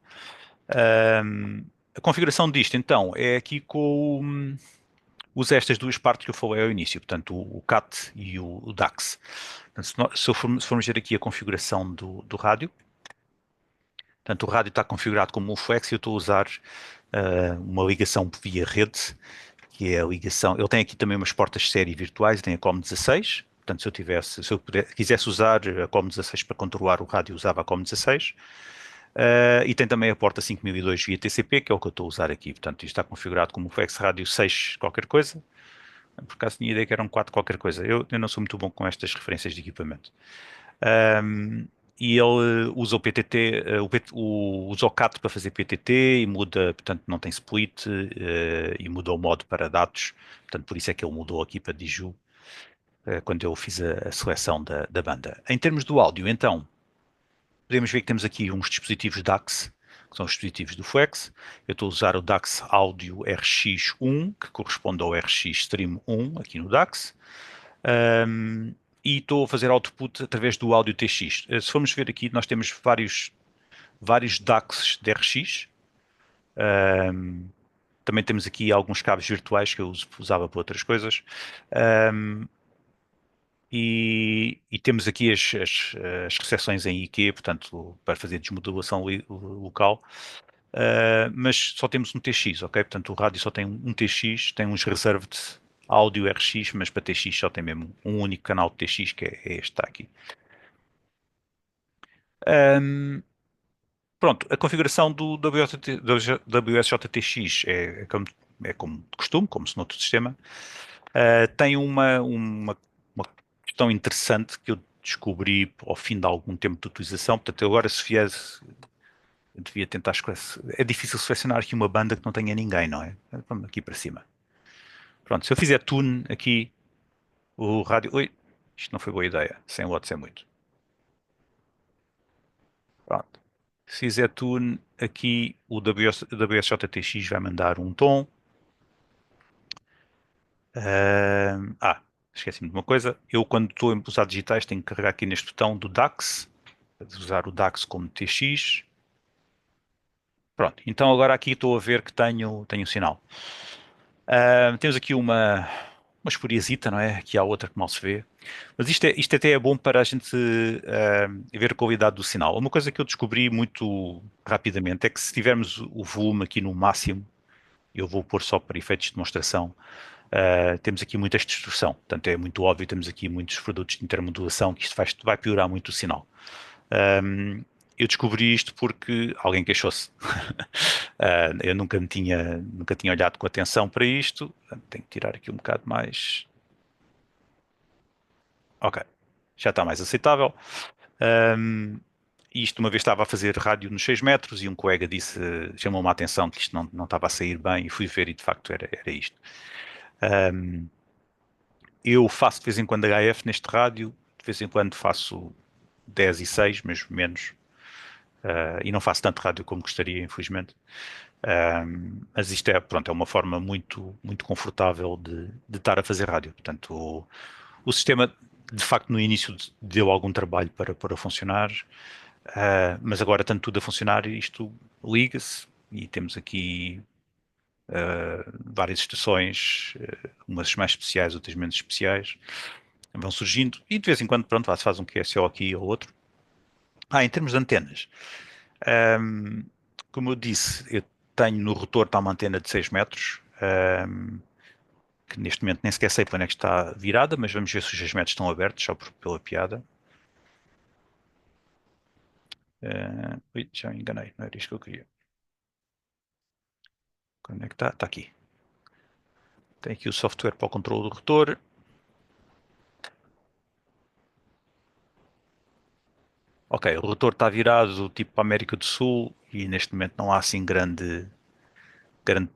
A: A configuração disto então é aqui com usa estas duas partes que eu falei ao início, portanto o CAT e o DAX. Portanto, se formos ver aqui a configuração do rádio, portanto o rádio está configurado como um flex e eu estou a usar uma ligação via rede, que é a ligação, ele tem aqui também umas portas série virtuais, tem a COM16, portanto se eu quisesse usar a COM16 para controlar o rádio, usava a COM16, e tem também a porta 5002 via TCP, que é o que eu estou a usar aqui, portanto isto está configurado como Flex Rádio 6 qualquer coisa, por acaso tinha ideia que eram 4 qualquer coisa, eu não sou muito bom com estas referências de equipamento. E ele usa o PTT, usa o CAT para fazer PTT e muda, portanto não tem split e muda o modo para dados, portanto por isso é que ele mudou aqui para Diju quando eu fiz a seleção da banda. Em termos do áudio, então, podemos ver que temos aqui uns dispositivos DAX, que são os dispositivos do Flex. Eu estou a usar o DAX Audio RX1, que corresponde ao RX Stream 1 aqui no DAX. E estou a fazer output através do Audio TX. Se formos ver aqui, nós temos vários DACs de RX. Também temos aqui alguns cabos virtuais que eu usava para outras coisas. E temos aqui as recepções em IQ, portanto, para fazer desmodulação local. Mas só temos um TX, ok? Portanto, o rádio só tem um TX, tem uns reserved áudio RX, mas para TX só tem mesmo um único canal de TX, que é este que está aqui. Pronto, a configuração do WSJTX é como de costume, como se noutro sistema. Tem uma questão interessante que eu descobri ao fim de algum tempo de utilização. Portanto, eu agora se viesse, eu devia tentar esclarecer. É difícil selecionar aqui uma banda que não tenha ninguém, não é? Vamos aqui para cima. Pronto, se eu fizer tune aqui, o rádio. Ui, isto não foi boa ideia. 100 watts é muito. Pronto. Se fizer tune aqui, o WSJTX vai mandar um tom. Esqueci-me de uma coisa. Eu, quando estou a usar digitais, tenho que carregar aqui neste botão do DAX, para usar o DAX como TX. Pronto, então agora aqui estou a ver que tenho sinal. Temos aqui uma espuriazita, não é? Aqui há outra que mal se vê. Mas isto até é bom para a gente ver a qualidade do sinal. Uma coisa que eu descobri muito rapidamente é que se tivermos o volume aqui no máximo, eu vou pôr só para efeitos de demonstração, temos aqui muita distorção. Portanto, é muito óbvio, temos aqui muitos produtos de intermodulação que isto vai piorar muito o sinal. Eu descobri isto porque alguém queixou-se. Eu nunca tinha olhado com atenção para isto. Tenho que tirar aqui um bocado mais. Ok, já está mais aceitável. Isto uma vez estava a fazer rádio nos 6 metros e um colega chamou-me a atenção que isto não estava a sair bem e fui ver e de facto era isto. Eu faço de vez em quando HF neste rádio, de vez em quando faço 10 e 6, mas menos. E não faço tanto rádio como gostaria, infelizmente. Mas isto é uma forma muito, muito confortável de estar a fazer rádio. Portanto, o sistema, de facto, no início deu algum trabalho para funcionar, mas agora, tanto tudo a funcionar, isto liga-se e temos aqui várias estações, umas mais especiais, outras menos especiais, vão surgindo e de vez em quando, pronto, se faz um QSO aqui ou outro. Em termos de antenas, como eu disse, eu tenho no rotor está uma antena de 6 metros, que neste momento nem sequer sei para onde é que está virada, mas vamos ver se os 6 metros estão abertos, só pela piada. Ui, já me enganei, não era isto que eu queria. Onde é que está? Está aqui. Tem aqui o software para o controle do rotor. Ok, o rotor está virado tipo para a América do Sul e neste momento não há assim grande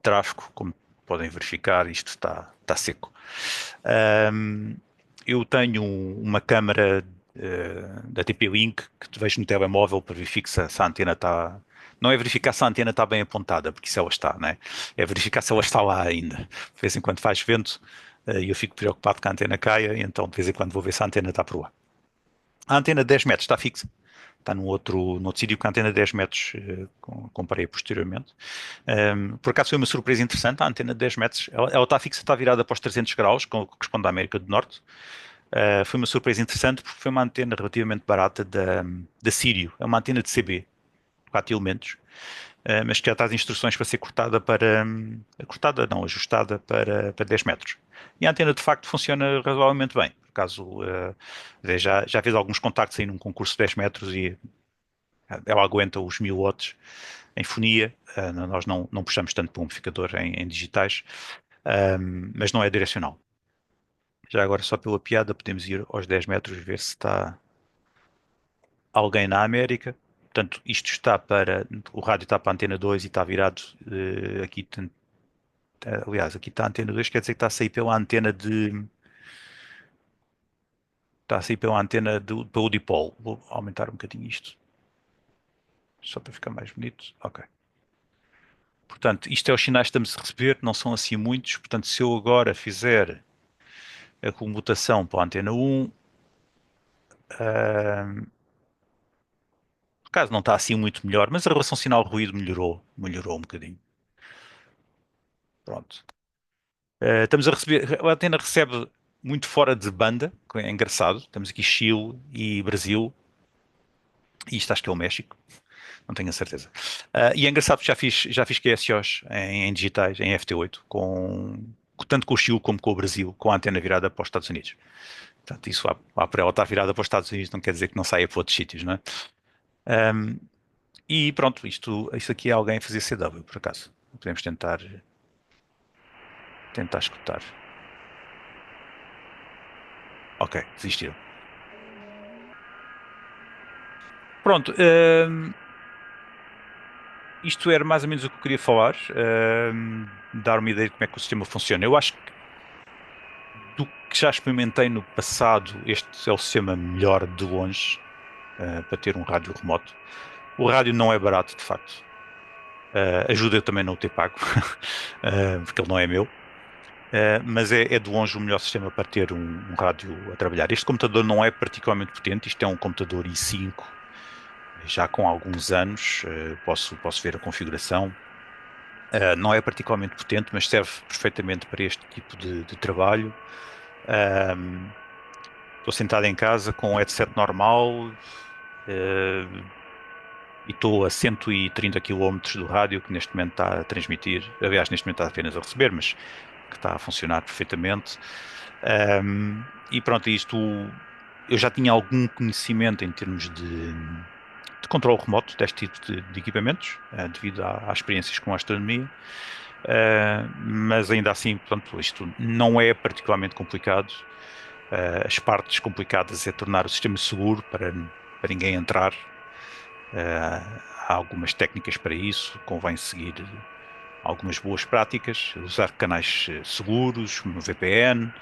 A: tráfego, como podem verificar, isto está seco. Eu tenho uma câmara da TP-Link que vejo no telemóvel para verificar se a antena está. Não é verificar se a antena está bem apontada, porque isso ela está, né? É verificar se ela está lá ainda. De vez em quando faz vento e eu fico preocupado que a antena caia, e então de vez em quando vou ver se a antena está por lá. A antena de 10 metros está fixa. Está num outro sítio com a antena de 10 metros, comparei posteriormente. Por acaso foi uma surpresa interessante, a antena de 10 metros, ela está fixa, está virada para os 300 graus, que corresponde à América do Norte. Foi uma surpresa interessante porque foi uma antena relativamente barata da Sirio. É uma antena de CB, 4 elementos, mas que já está as instruções para ser cortada não, ajustada para 10 metros. E a antena de facto funciona razoavelmente bem. Por acaso, já fiz alguns contactos aí num concurso de 10 metros e ela aguenta os 1000 watts em fonia. Nós não puxamos tanto para um amplificador em digitais, mas não é direcional. Já agora, só pela piada, podemos ir aos 10 metros ver se está alguém na América. Portanto, isto está para. O rádio está para a antena 2 e está virado aqui. Aliás, aqui está a antena 2, quer dizer que está a sair pela antena de. Está a sair pela antena para o dipolo. Vou aumentar um bocadinho isto. Só para ficar mais bonito. Ok. Portanto, isto é os sinais que estamos a receber, não são assim muitos. Portanto, se eu agora fizer a comutação para a antena 1, por acaso não está assim muito melhor, mas a relação sinal-ruído melhorou um bocadinho. Pronto. Estamos a receber, a antena recebe muito fora de banda, que é engraçado. Temos aqui Chile e Brasil, e isto acho que é o México, não tenho a certeza. E é engraçado porque já fiz QSOs em digitais, em FT8, tanto com o Chile como com o Brasil, com a antena virada para os Estados Unidos. Portanto, isso para ela estar virada para os Estados Unidos não quer dizer que não saia para outros sítios, não é? E pronto, isto aqui é alguém a fazer CW, por acaso. Podemos tentar escutar. Ok, desistiram. Pronto, isto era mais ou menos o que eu queria falar, dar uma ideia de como é que o sistema funciona. Eu acho que do que já experimentei no passado, este é o sistema melhor de longe para ter um rádio remoto. O rádio não é barato, de facto. Ajuda eu também não o ter pago, porque ele não é meu. Mas é de longe o melhor sistema para ter um rádio a trabalhar. Este computador não é particularmente potente, isto é um computador i5, já com alguns anos, posso ver a configuração. Não é particularmente potente, mas serve perfeitamente para este tipo de trabalho. Estou sentado em casa com um headset normal e estou a 130 km do rádio que neste momento está a transmitir. Aliás, neste momento está apenas a receber, mas que está a funcionar perfeitamente. E pronto, isto eu já tinha algum conhecimento em termos de controle remoto deste tipo de equipamentos, devido às experiências com a astronomia. Mas ainda assim, portanto, isto não é particularmente complicado. As partes complicadas é tornar o sistema seguro para ninguém entrar. Há algumas técnicas para isso, convém seguir algumas boas práticas, usar canais seguros, como VPN.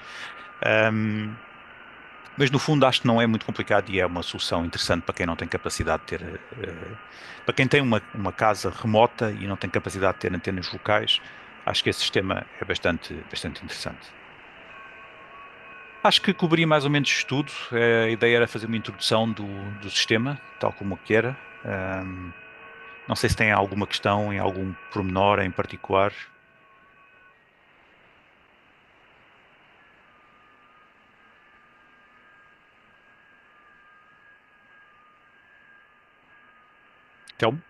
A: Mas no fundo acho que não é muito complicado e é uma solução interessante para quem não tem capacidade de ter, para quem tem uma casa remota e não tem capacidade de ter antenas locais, acho que esse sistema é bastante interessante. Acho que cobri mais ou menos tudo. A ideia era fazer uma introdução do sistema, tal como eu quero. Não sei se tem alguma questão em algum pormenor em particular. Telmo?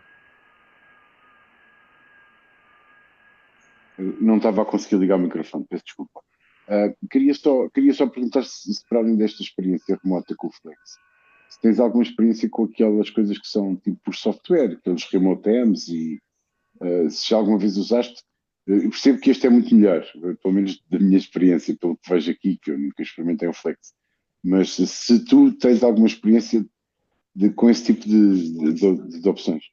B: Não estava a conseguir ligar o microfone, peço desculpa. Queria só perguntar se para além desta experiência remota com o Flex, se tens alguma experiência com aquelas coisas que são tipo por software, aqueles remote AMs e se já alguma vez usaste. Eu percebo que este é muito melhor, pelo menos da minha experiência, pelo que vejo aqui, que eu nunca experimentei um Flex. Mas se tu tens alguma experiência com esse tipo de opções.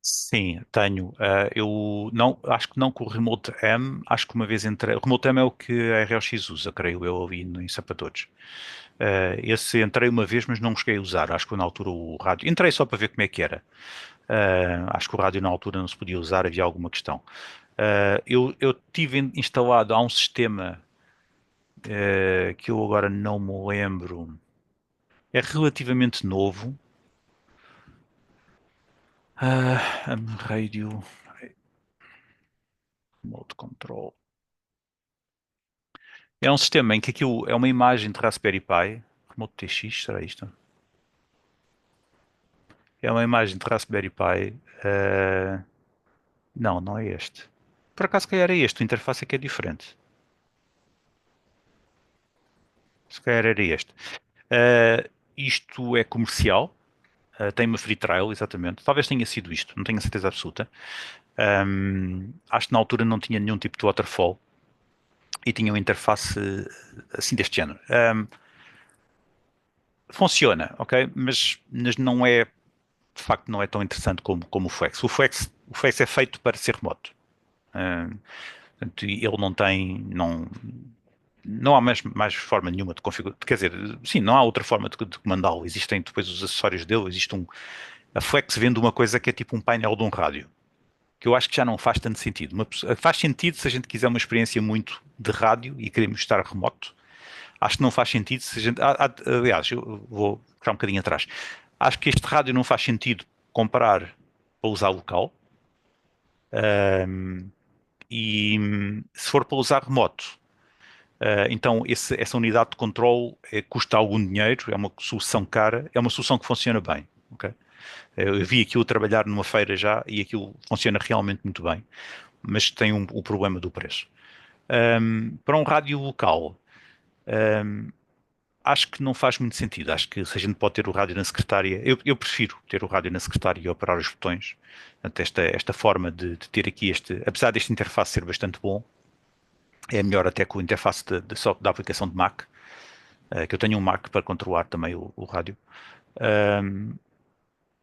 A: Sim, tenho. Eu não, acho que não com o Remote M, acho que uma vez entrei. O Remote M é o que a RLX usa, creio eu, ali em Sapatórios. Esse entrei uma vez, mas não cheguei a usar. Acho que na altura o rádio. Entrei só para ver como é que era. Acho que o rádio na altura não se podia usar, havia alguma questão. Eu tive instalado há um sistema que eu agora não me lembro. É relativamente novo. Radio Remote Control. É um sistema em que aquilo é uma imagem de Raspberry Pi. Remote TX, será isto? É uma imagem de Raspberry Pi. Não, não é este. Por acaso, se calhar é este. A interface é que é diferente. Se calhar era este. Isto é comercial. Tem uma free trial, exatamente. Talvez tenha sido isto. Não tenho a certeza absoluta. Acho que na altura não tinha nenhum tipo de waterfall. E tinha uma interface assim deste género. Funciona, ok? Mas não é, de facto, não é tão interessante como o Flex. O Flex é feito para ser remoto. Portanto, ele não tem, não há mais forma nenhuma de configurar. Quer dizer, sim, não há outra forma de comandá-lo. Existem depois os acessórios dele. A Flex vende uma coisa que é tipo um painel de um rádio, que eu acho que já não faz tanto sentido. Faz sentido se a gente quiser uma experiência muito de rádio e queremos estar remoto. Acho que não faz sentido se a gente. Aliás, eu vou ficar um bocadinho atrás. Acho que este rádio não faz sentido comprar para usar local. E se for para usar remoto, então essa unidade de controle custa algum dinheiro, é uma solução cara, é uma solução que funciona bem. Ok? Eu vi aquilo trabalhar numa feira já e aquilo funciona realmente muito bem, mas tem o problema do preço. Para um rádio local, acho que não faz muito sentido. Acho que se a gente pode ter o rádio na secretária, eu prefiro ter o rádio na secretária e operar os botões. Portanto, esta forma de ter aqui apesar deste interface ser bastante bom, é melhor até que o interface da aplicação de Mac, que eu tenho um Mac para controlar também o rádio.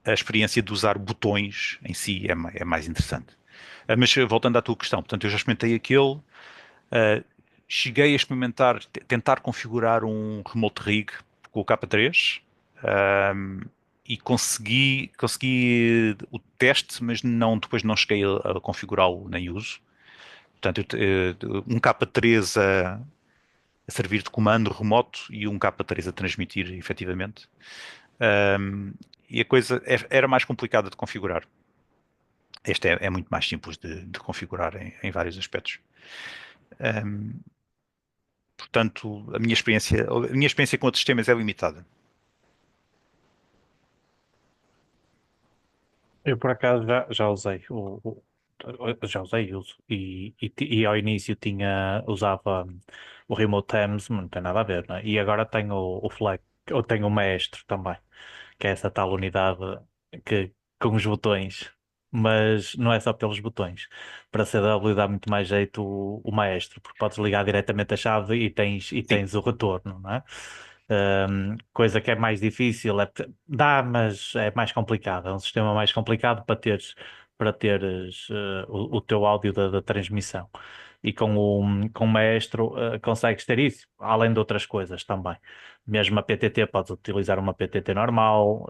A: A experiência de usar botões em si é mais interessante. Mas voltando à tua questão, portanto, eu já experimentei aquele, cheguei a experimentar, tentar configurar um Remote Rig com o K3, e consegui o teste, mas depois não cheguei a configurá-lo nem uso. Portanto, um K3 a servir de comando remoto e um K3 a transmitir efetivamente. E a coisa era mais complicada de configurar. Este é muito mais simples de configurar em vários aspectos. Portanto, a minha experiência com outros sistemas é limitada.
C: Eu por acaso já usei já usei e uso e ao início usava o Remote Themes, não tem nada a ver, né? E agora tenho o Flex, eu tenho o Maestro também, que é essa tal unidade que com os botões, mas não é só pelos botões. Para CW dá muito mais jeito o Maestro, porque podes ligar diretamente a chave e
A: Sim,
C: tens o retorno, não é? Coisa que é mais difícil, dá, mas é mais complicado. É um sistema mais complicado para teres o teu áudio da transmissão. E com o Maestro consegues ter isso, além de outras coisas também. Mesmo a PTT, podes utilizar uma PTT normal,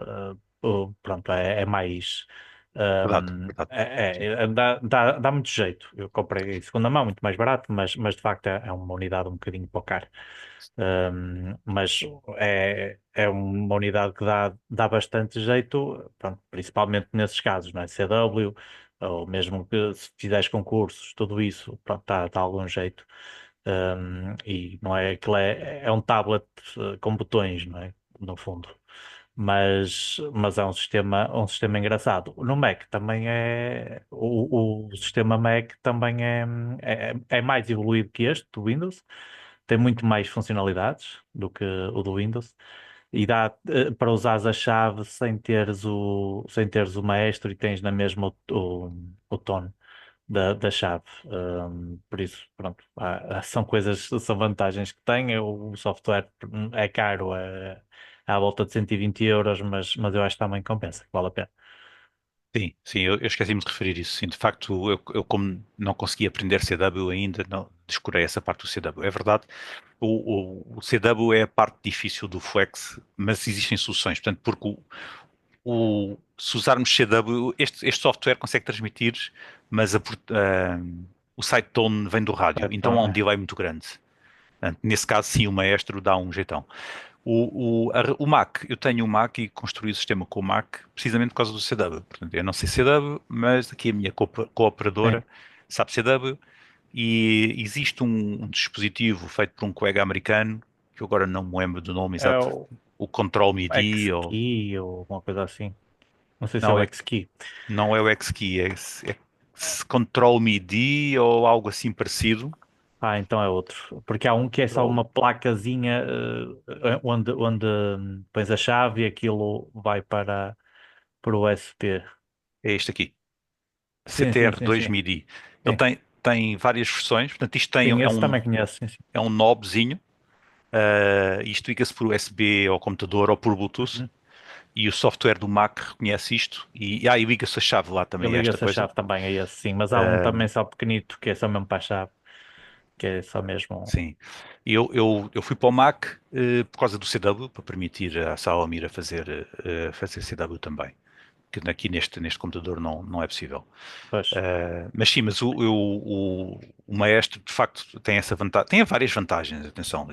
C: pronto, é mais.
A: verdade, verdade. Sim.
C: Dá muito jeito. Eu comprei em segunda mão, muito mais barato, mas de facto é uma unidade um bocadinho para o caro. Mas é uma unidade que dá bastante jeito, pronto, principalmente nesses casos, não é? CW, ou mesmo que se fizeres concursos, tudo isso, pronto, dá algum jeito. E não é aquilo é um tablet com botões, não é? No fundo. Mas é um sistema engraçado. No Mac também o sistema Mac também é mais evoluído que este, do Windows, tem muito mais funcionalidades do que o do Windows e dá para usares a chave sem teres o maestro e tens na mesma o tono da chave. Por isso, pronto, são vantagens que tem. O software é caro, é à volta de 120 euros, mas eu acho que também compensa, que vale a pena.
A: Sim, sim, eu esqueci-me de referir isso. Sim, de facto, eu como não consegui aprender CW ainda, não descurei essa parte do CW. É verdade, o CW é a parte difícil do Flex, mas existem soluções. Portanto, porque se usarmos CW, este software consegue transmitir, mas o side tone vem do rádio, então
C: Então,
A: há um delay muito grande. Portanto, nesse caso, sim, o maestro dá um jeitão. O Mac, eu tenho o Mac e construí o sistema com o Mac precisamente por causa do CW. Portanto, eu não sei CW, mas aqui a minha cooperadora
C: sim,
A: sabe CW e existe um dispositivo feito por um colega americano, que eu agora não me lembro do nome
C: é
A: exato,
C: o
A: o Control MIDI ou...
C: X-Key ou uma coisa assim. Não sei se é
A: Não,
C: o X-Key.
A: não é o X-Key, é Control MIDI ou algo assim parecido.
C: Ah, então é outro. Porque há um que é só
A: Control,
C: uma placazinha onde pões a chave e aquilo vai para o USB.
A: é este aqui.
C: Sim, sim, sim,
A: CTR2
C: sim.
A: MIDI. Ele
C: Sim,
A: tem várias versões, portanto isto tem,
C: sim, esse também conheço. Sim, sim.
A: é um knobzinho, isto liga-se por USB ao computador ou por Bluetooth,
C: Uhum.
A: e o software do Mac reconhece isto, e liga-se a chave lá
C: Eu
A: também a
C: ligo
A: esta
C: essa
A: coisa.
C: chave também a esse, sim. Mas há um também só pequenito que é só mesmo para a chave, que é só mesmo.
A: Sim, eu fui para o Mac por causa do CW, para permitir à sala Mira fazer CW também, que aqui neste computador não é possível.
C: Pois.
A: Mas sim, mas o Maestro de facto tem essa vantagem, tem várias vantagens, atenção,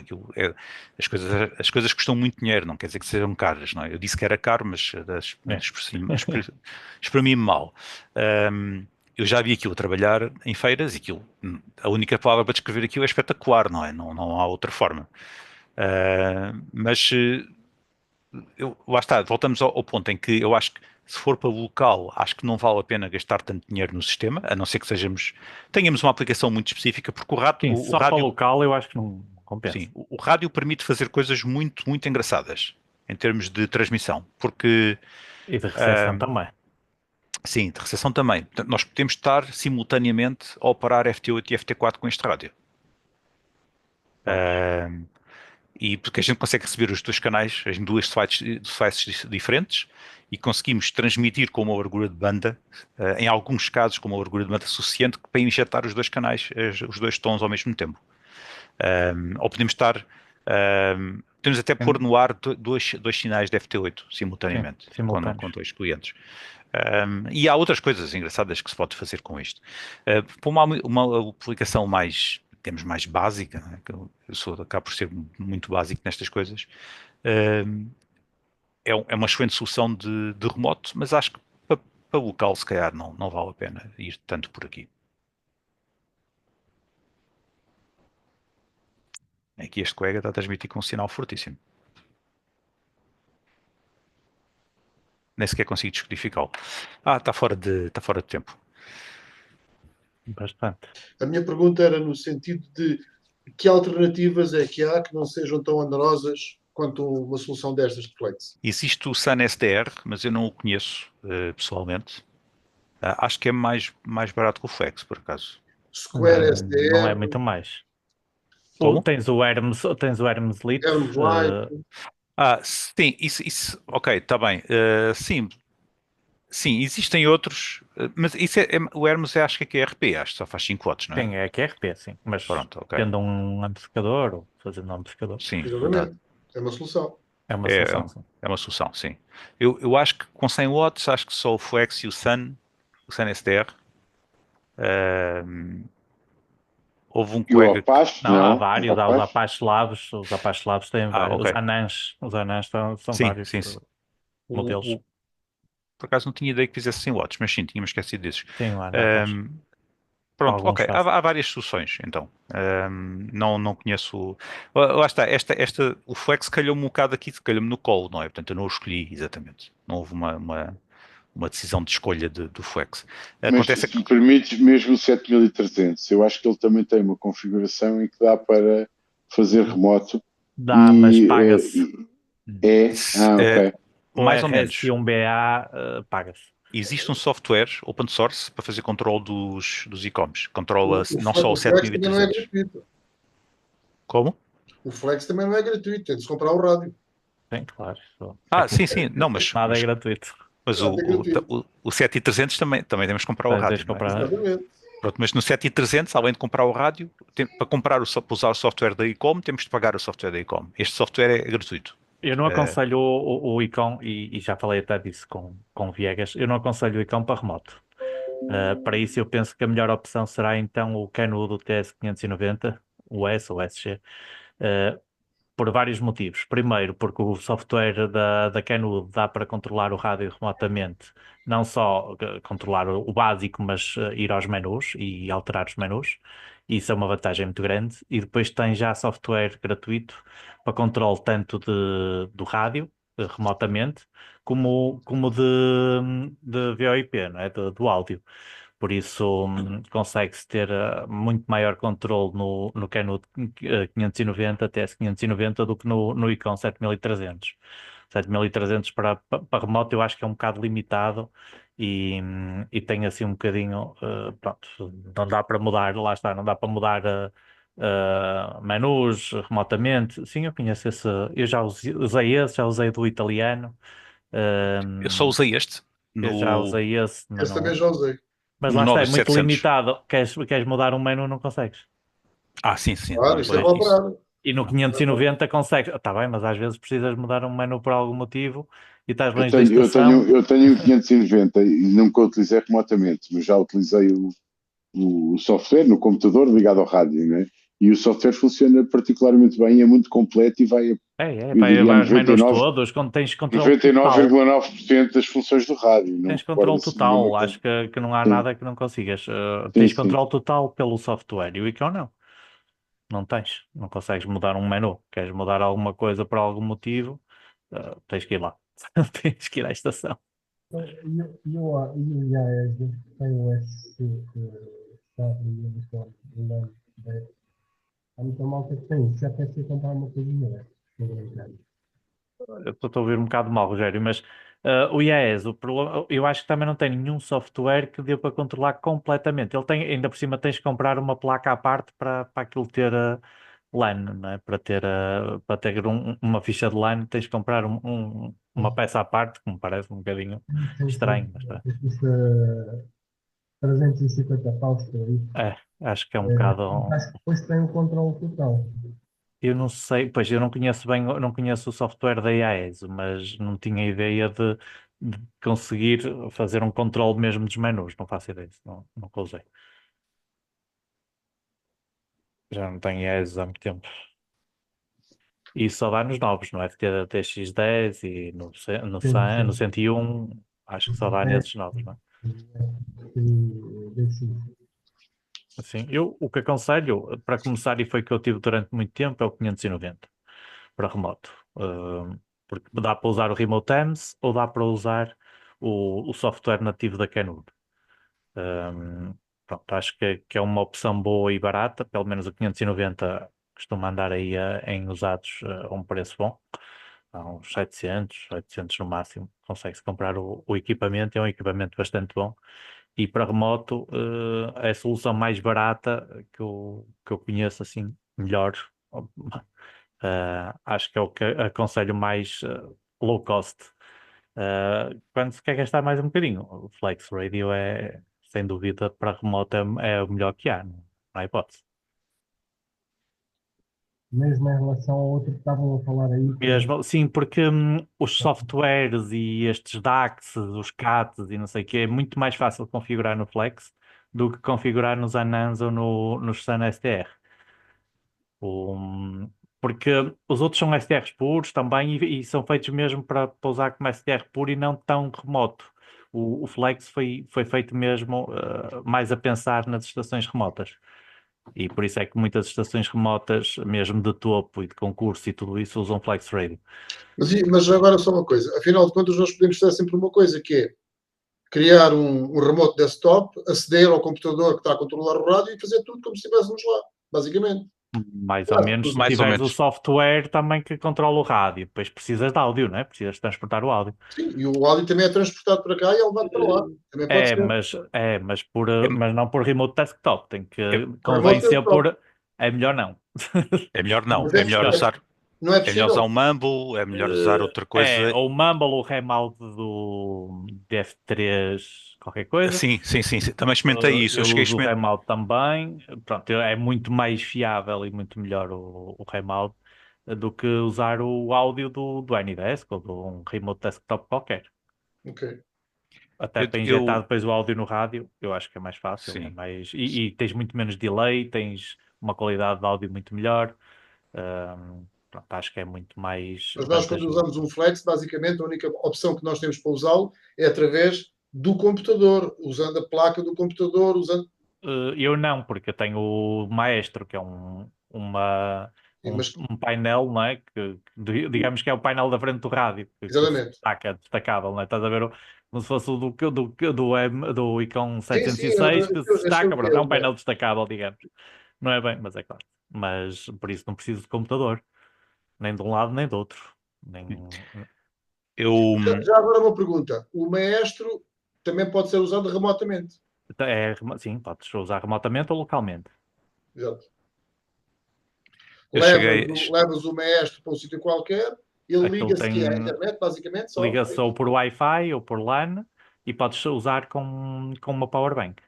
A: as coisas custam muito dinheiro, não quer dizer que sejam caras, não é? Eu disse que era caro, mas
C: É.
A: espremi-me mal. Um, eu já vi aquilo a trabalhar em feiras e aquilo, a única palavra para descrever aquilo é espetacular, não é? Não há outra forma. Mas lá está, voltamos ao ponto em que eu acho que se for para o local, acho que não vale a pena gastar tanto dinheiro no sistema, a não ser que tenhamos uma aplicação muito específica, porque
C: Sim,
A: o
C: só para o
A: rádio,
C: local eu acho que não compensa.
A: sim, o rádio permite fazer coisas muito, muito engraçadas em termos de transmissão, porque
C: E de recepção também.
A: sim, de recepção também. Portanto, nós podemos estar simultaneamente a operar FT8 e FT4 com este rádio. E porque a gente consegue receber os dois canais, as duas devices diferentes, e conseguimos transmitir com uma largura de banda, em alguns casos com uma largura de banda suficiente para injetar os dois canais, os dois tons ao mesmo tempo. Ou podemos estar, podemos até pôr no ar dois sinais de FT8 simultaneamente,
C: Sim, simultâneos.
A: com dois clientes. E há outras coisas engraçadas que se pode fazer com isto. Para uma aplicação mais, digamos, mais básica, né, que eu acabo por ser muito básico nestas coisas, é uma excelente solução de remoto, mas acho que para local se calhar não vale a pena ir tanto por aqui. Aqui este colega está a transmitir com um sinal fortíssimo. Nem sequer consigo descodificá-lo. Está fora de tempo.
C: Bastante.
F: A minha pergunta era no sentido de que alternativas é que há que não sejam tão onerosas quanto uma solução destas de Flex?
A: Existe o Sun SDR, mas eu não o conheço pessoalmente. Acho que é mais barato que o Flex, por acaso.
F: Square SDR,
C: Não é muito mais.
A: Como?
C: Tens o Hermes Lite.
F: Hermes Lite.
A: Sim, isso ok, está bem. Sim, existem outros, mas o Hermes acho que é QRP, acho que só faz 5 watts, não é?
C: Sim, é QRP, sim. Mas
A: Pronto, ok.
C: tendo um amplificador ou fazendo um amplificador.
A: Sim,
F: Exatamente. É uma solução.
C: É uma
A: é,
C: solução, sim.
A: é uma solução, sim. Eu acho que com 100 watts, acho que só o Flex e o Sun SDR. Houve um
B: E o
A: colega
B: Apache,
C: Não, há
B: não?
C: vários,
B: O
C: há os
B: Apache?
C: Apache Labs, têm vários.
A: ok.
C: Os Anans são
A: Sim,
C: vários
A: sim, sim.
C: modelos.
A: Por acaso não tinha ideia que fizesse 100 watts, mas sim, tínhamos esquecido desses.
C: Sim, lá na Apache.
A: Pronto,
C: Alguns
A: ok.
C: fazem.
A: Há várias soluções, então. Não conheço. Lá está, o Flex calhou-me um bocado aqui, calhou-me no colo, não é? Portanto, eu não o escolhi exatamente. Não houve uma decisão de escolha do Flex.
B: Mas
A: Acontece
B: se me permites, mesmo o 7300, eu acho que ele também tem uma configuração em que dá para fazer remoto.
C: Dá, mas paga-se.
B: Ok.
C: O
A: mais ou
C: RS1BA paga-se.
A: Existe um software open source para fazer controle dos e-coms. Controla não só o
F: O Flex também não é
A: 7300.
F: gratuito.
A: Como?
F: O Flex também não é gratuito, tem de se comprar o rádio.
C: Sim, claro.
A: Sim. Não, mas
C: Nada é gratuito.
A: Mas
F: Nada é gratuito.
A: o 7300 também temos que comprar o
C: Tens
A: rádio.
C: de comprar.
A: Não é?
F: Exatamente.
A: Pronto, mas no 7300, além de comprar o rádio, para usar o software da Ecom, temos de pagar o software da Ecom. Este software é gratuito.
C: Eu não aconselho o Icon, e já falei até disso com Viegas, eu não aconselho o Icon para remoto. Para isso eu penso que a melhor opção será então o Kenwood TS590, o S ou SG, por vários motivos. Primeiro, porque o software da Kenwood dá para controlar o rádio remotamente, não só controlar o básico, mas ir aos menus e alterar os menus. Isso é uma vantagem muito grande. E depois tem já software gratuito para controle tanto do rádio, remotamente, como de VoIP, não é? Do áudio. Por isso consegue-se ter muito maior controle no Kenwood 590, TS590 do que no Icon 7300. 7300 para remoto eu acho que é um bocado limitado e tem assim um bocadinho, pronto, não dá para mudar, lá está, não dá para mudar menus remotamente. Sim, eu conheço esse, eu já usei esse, já usei do italiano.
A: Eu só usei este
C: Eu já usei esse, mas
F: Esse também
C: não...
F: já usei.
C: Mas
A: no
C: lá está, é
A: Nobis
C: muito
A: 700.
C: limitado. Queres mudar um menu, não consegues.
A: Sim.
F: Claro, isto é para operar.
C: E no 590 consegues. Está bem, mas às vezes precisas mudar um menu por algum motivo e estás longe da estação.
B: Eu tenho um 590 e nunca o utilizei remotamente, mas já utilizei o software no computador ligado ao rádio, né? E o software funciona particularmente bem, é muito completo e vai, eu diria,
C: vai aos menus
B: 99,
C: todos, quando tens controle total.
B: 99,9% das funções do rádio. Não
C: Tens
B: recordo
C: controle
B: assim
C: total,
B: nenhuma
C: acho que não há
B: Sim.
C: nada que não consigas.
B: Sim,
C: Tens
B: sim.
C: controle total pelo software e o Icon não. Não tens. Não consegues mudar um menu. Queres mudar alguma coisa por algum motivo, tens que ir lá. Tens que ir à estação.
G: E o IAS tem o SC e eles estão mudando. Há muita malta que tem isso, já quer ser comprar uma coisinha dessas.
C: Eu estou a ouvir um bocado mal, Rogério, mas o IAS, eu acho que também não tem nenhum software que dê para controlar completamente. Ele tem, ainda por cima tens que comprar uma placa à parte para aquilo ter LAN, não é? Para ter uma ficha de LAN tens que comprar uma peça à parte, que me parece um bocadinho estranho, mas está.
G: Custa 350 paus por aí.
C: Acho que é um bocado.
G: Acho que depois tem o controle total.
C: Eu não sei, pois eu não conheço bem, eu não conheço o software da IAES, mas não tinha ideia de conseguir fazer um controle mesmo dos menus, não faço ideia, não usei. Já não tenho IAES há muito tempo. E só dá nos novos, no FT TX10 e no 100, no 101, acho que só dá nesses novos, não é? Assim, o que aconselho, para começar, e foi que eu tive durante muito tempo, é o 590 para remoto. Porque dá para usar o Remote Ams ou dá para usar o software nativo da Kenwood. Pronto, acho que é uma opção boa e barata, pelo menos o 590 costuma andar aí em usados a um preço bom, a uns 800 no máximo, consegue-se comprar o equipamento, é um equipamento bastante bom. E para remoto é a solução mais barata que eu conheço, assim, melhor. Acho que é o que aconselho mais low cost. Quando se quer gastar mais um bocadinho, o Flex Radio é, sem dúvida, para remoto é o melhor que há, não há hipótese.
G: Mesmo em relação ao outro que estavam a falar aí.
C: Mesmo, sim, porque os softwares e estes DACs, os CATs e não sei o que, é muito mais fácil configurar no Flex do que configurar nos Anans ou nos Sun STR. Porque os outros são STRs puros também e são feitos mesmo para usar como STR puro e não tão remoto. O Flex foi feito mesmo mais a pensar nas estações remotas. E por isso é que muitas estações remotas, mesmo de topo e de concurso e tudo isso, usam Flex Radio.
F: Mas agora só uma coisa. Afinal de contas, nós podemos fazer sempre uma coisa, que é criar um remote desktop, aceder ao computador que está a controlar o rádio e fazer tudo como se estivéssemos lá, basicamente.
C: Mais ou menos, se tiveres o software também que controla o rádio, depois precisas de áudio, não é? Precisas transportar o áudio.
F: Sim, e o áudio também é transportado para cá e é levado para lá. Também pode ser.
C: Mas não por remote desktop, convém
F: remote
C: ser
F: desktop.
C: É melhor não.
A: É melhor não,
F: Mas
A: é melhor usar.
F: Não é
A: É melhor
F: possível.
A: usar um Mumble, é melhor usar outra coisa.
C: Ou o Mumble ou o Remote do DF3, qualquer coisa.
A: Sim, também experimentei isso.
C: Eu
A: cheguei a
C: uso o
A: experimentar.
C: Remote também. Pronto, é muito mais fiável e muito melhor o Remote do que usar o áudio do AnyDesk ou de um Remote Desktop qualquer.
F: Ok.
C: Até para injetar depois o áudio no rádio, eu acho que é mais fácil.
A: Sim.
C: É mais, e tens muito menos delay, tens uma qualidade de áudio muito melhor. Pronto, acho que é muito mais
F: Mas nós, quando usamos um Flex, basicamente a única opção que nós temos para usá-lo é através do computador, usando a placa do computador, usando.
C: Eu não, porque eu tenho o Maestro, que é um painel, não é? Digamos que é o painel da frente do rádio, que
F: Exatamente.
C: destacável, não é? Estás a ver como se fosse o do Icon
F: Sim,
C: 706 que se
F: eu
C: destaca,
F: sei
C: pronto, é um painel destacável, digamos. Não é bem, mas é claro. Mas por isso não preciso de computador, nem de um lado nem do outro.
F: Já agora uma pergunta. O Maestro também pode ser usado remotamente.
C: Sim, podes usar remotamente ou localmente.
F: Exato.
A: Eu cheguei.
F: Levas o Maestro para um sítio qualquer, ele liga-se à internet, basicamente.
C: Liga-se ou por Wi-Fi ou por LAN e podes usar com uma powerbank.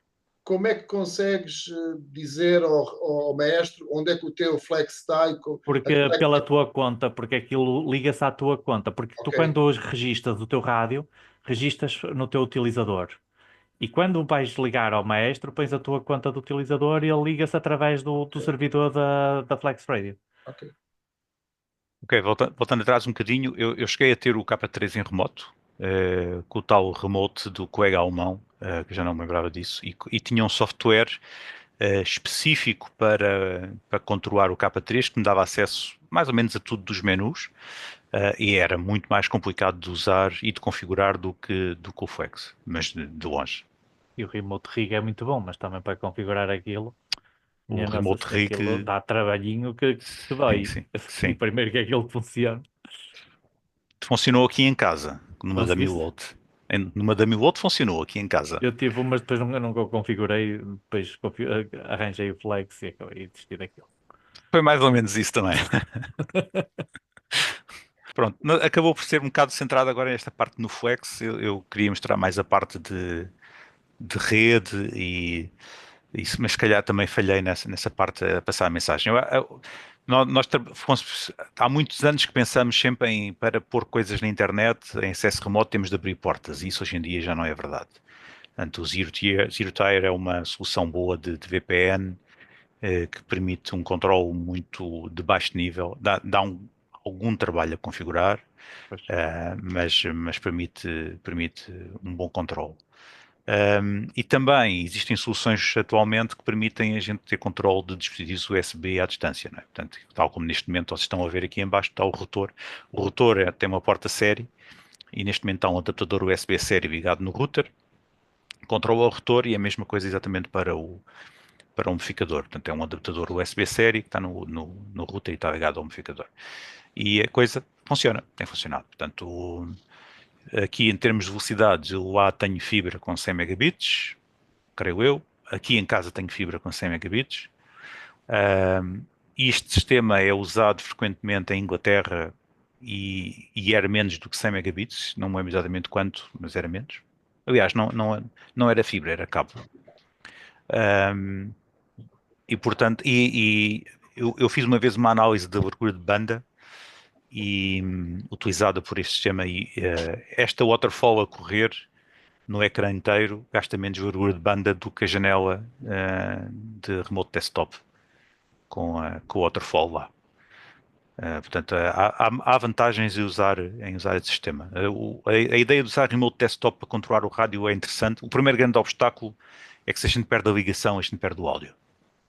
F: Como é que consegues dizer ao Maestro onde é que o teu Flex está?
C: Porque pela tua conta, porque aquilo liga-se à tua conta, porque tu quando registras o teu rádio, registras no teu utilizador. E quando vais ligar ao maestro, pões a tua conta de utilizador e ele liga-se através do servidor da Flex Radio.
F: Ok.
A: Ok, voltando atrás um bocadinho, eu cheguei a ter o K3 em remoto, com o tal remote do colega alemão, que eu já não me lembrava disso, e tinha um software específico para controlar o K3 que me dava acesso mais ou menos a tudo dos menus, e era muito mais complicado de usar e de configurar do que o Flex, mas de longe.
C: E o Remote Rig é muito bom, mas também para configurar aquilo,
A: O
C: minha nossa,
A: Remote
C: se
A: Rig,
C: aquilo dá trabalhinho que
A: sim,
C: dói.
A: sim,
C: E
A: sim.
C: primeiro que aquilo funciona.
A: Funcionou aqui em casa, numa da
C: Conseguiste?
A: Milwaukee. Numa da Milwaukee funcionou aqui em casa.
C: Eu tive umas, depois eu nunca configurei, depois arranjei o Flex e acabei de desistir daquilo.
A: Foi mais ou menos isso também. Pronto, acabou por ser um bocado centrado agora nesta parte no Flex. Eu queria mostrar mais a parte de rede e isso, mas se calhar também falhei nessa parte a passar a mensagem. Há muitos anos que pensamos sempre para pôr coisas na internet, em acesso remoto, temos de abrir portas, e isso hoje em dia já não é verdade. Portanto, o Zero Tier é uma solução boa de VPN, que permite um controle muito de baixo nível, dá algum trabalho a configurar,
C: Pois.
A: mas permite um bom controle. E também existem soluções atualmente que permitem a gente ter controle de dispositivos USB à distância, não é? Portanto, tal como neste momento vocês estão a ver aqui em baixo está o rotor. O rotor tem uma porta série e neste momento está um adaptador USB série ligado no router, controla o rotor e é a mesma coisa exatamente para o amplificador. Portanto, é um adaptador USB série que está no router e está ligado ao amplificador. E a coisa funciona, tem funcionado. Portanto, aqui em termos de velocidades, eu lá tenho fibra com 100 megabits, creio eu. Aqui em casa tenho fibra com 100 megabits. Este sistema é usado frequentemente em Inglaterra e era menos do que 100 megabits, não me lembro exatamente quanto, mas era menos. Aliás, não era fibra, era cabo. E portanto, eu fiz uma vez uma análise da largura de banda e utilizada por este sistema e esta waterfall a correr no ecrã inteiro gasta menos largura de banda do que a janela de remote desktop com o waterfall lá. Portanto, há vantagens em usar esse sistema. A ideia de usar remote desktop para controlar o rádio é interessante. O primeiro grande obstáculo é que se a gente perde a ligação, a gente perde o áudio.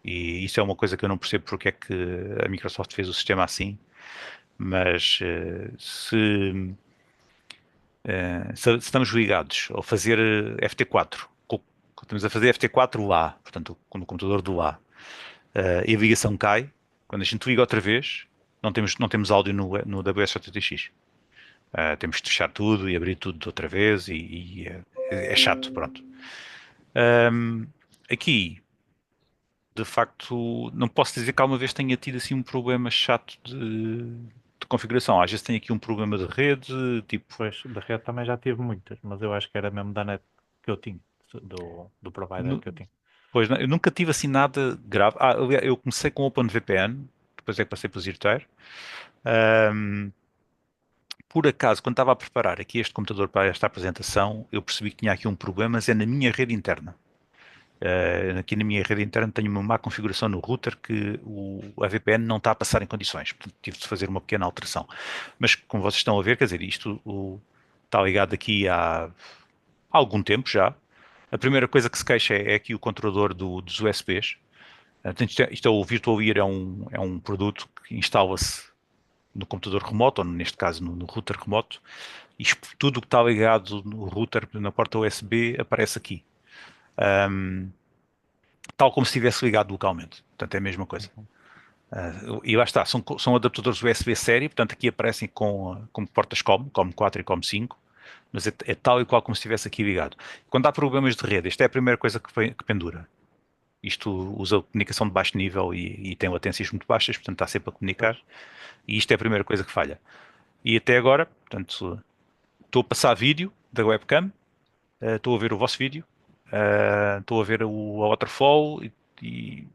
A: E isso é uma coisa que eu não percebo porque é que a Microsoft fez o sistema assim. Mas se estamos ligados ao fazer FT4, estamos a fazer FT4 lá, portanto, no computador do lá, e a ligação cai, quando a gente liga outra vez, não temos áudio no WSJTX. Temos de fechar tudo e abrir tudo outra vez e é chato, pronto. Aqui, de facto, não posso dizer que alguma vez tenha tido assim um problema chato de configuração. Às vezes tem aqui um problema de rede, tipo.
C: Pois, da rede também já tive muitas, mas eu acho que era mesmo da net que eu tinha, do provider que eu tinha.
A: Pois, eu nunca tive assim nada grave. Aliás, eu comecei com OpenVPN, depois é que passei para o Zero-Tier. Por acaso, quando estava a preparar aqui este computador para esta apresentação, eu percebi que tinha aqui um problema, mas é na minha rede interna. Aqui na minha rede interna tenho uma má configuração no router que a VPN não está a passar em condições, portanto tive de fazer uma pequena alteração. Mas como vocês estão a ver, quer dizer, isto está ligado aqui há algum tempo já. A primeira coisa que se queixa é aqui o controlador dos USBs. Isto é o Virtual Ear, é um produto que instala-se no computador remoto, ou neste caso no router remoto, e tudo o que está ligado no router, na porta USB, aparece aqui. Tal como se estivesse ligado localmente. Portanto, é a mesma coisa. E lá está, são adaptadores USB série, portanto aqui aparecem com portas COM4 e COM5, mas é tal e qual como se estivesse aqui ligado. Quando há problemas de rede, esta é a primeira coisa que pendura. Isto usa comunicação de baixo nível e tem latências muito baixas, portanto está sempre a comunicar, e isto é a primeira coisa que falha. E até agora, portanto, estou a passar vídeo da webcam, estou a ver o vosso vídeo, estou a ver a waterfall e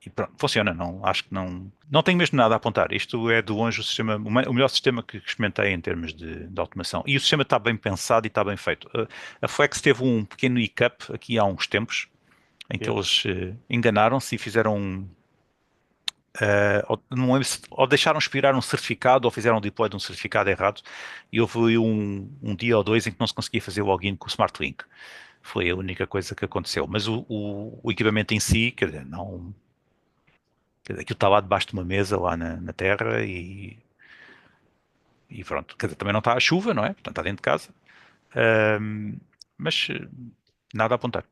A: E pronto, funciona, não, acho que não tenho mesmo nada a apontar. Isto é de longe o sistema, o melhor sistema que experimentei em termos de automação. E o sistema está bem pensado e está bem feito. A Flex teve um pequeno hiccup aqui há uns tempos, em que eles enganaram-se e fizeram não lembro ou deixaram expirar um certificado ou fizeram um deploy de um certificado errado e houve um dia ou dois em que não se conseguia fazer o login com o SmartLink. Foi a única coisa que aconteceu. Mas o equipamento em si, quer dizer, não. Quer dizer, aquilo está lá debaixo de uma mesa, lá na terra, e pronto. Quer dizer, também não está a chuva, não é? Portanto, está dentro de casa. Ahm, mas nada a apontar.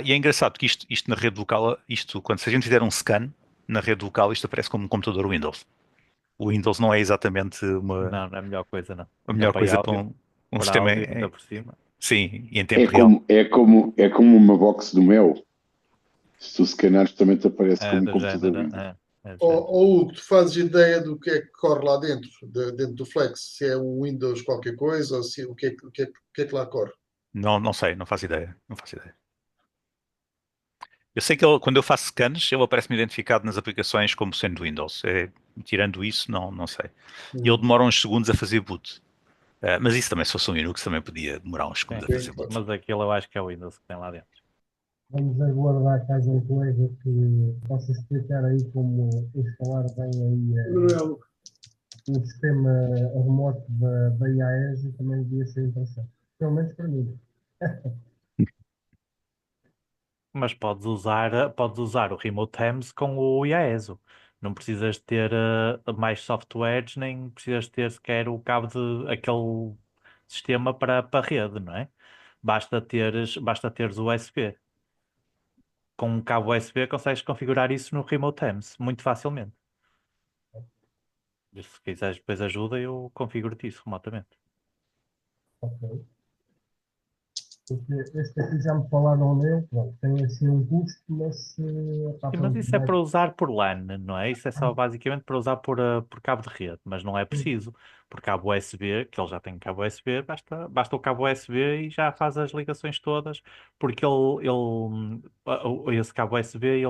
A: E é engraçado que isto na rede local, quando se a gente fizer um scan na rede local, isto aparece como um computador Windows. O Windows não é exatamente
C: Não, não é a melhor coisa, não.
A: a
C: Ainda
A: melhor
C: para
A: coisa para
C: áudio,
A: um
C: para
A: sistema,
C: áudio, ainda por cima.
A: sim, e em
B: É
A: tempo real.
B: como uma box do Mel. Se tu scannares, também te aparece
C: É
B: como um
C: do
B: computador
C: género,
B: Windows.
C: é do género.
F: Ou Hugo, tu fazes ideia do que é que corre lá dentro, dentro do Flex? Se é o Windows qualquer coisa, ou se, o que é que lá corre?
A: Não sei, não faço ideia. Não faço ideia. Eu sei que quando eu faço scans, ele aparece-me identificado nas aplicações como sendo Windows. Tirando isso, não sei. E ele demora uns segundos a fazer boot. Mas isso também, se fosse um Linux, também podia demorar uns segundos a
C: Sim,
A: fazer boot.
C: mas aquilo eu acho que é o Windows que tem lá dentro.
G: Vamos aguardar que haja um colega que possa explicar aí como instalar bem aí o sistema remoto da IAES e também devia ser interessante. Pelo menos para mim.
C: Mas podes usar o Remote Hems com o IAESO. Não precisas ter mais softwares, nem precisas ter sequer o cabo de aquele sistema para a rede, não é? Basta teres o USB. Com um cabo USB consegues configurar isso no Remote Hems muito facilmente. E se quiseres depois ajuda, eu configuro-te isso remotamente.
G: Ok. Porque este aqui já me falaram nele, pronto, tem assim um custo, mas
C: Sim, mas
G: pronto,
C: isso é para usar por LAN, não é? Isso é só basicamente para usar por cabo de rede, mas não é preciso. Por cabo USB, que ele já tem cabo USB, basta o cabo USB e já faz as ligações todas, porque esse cabo USB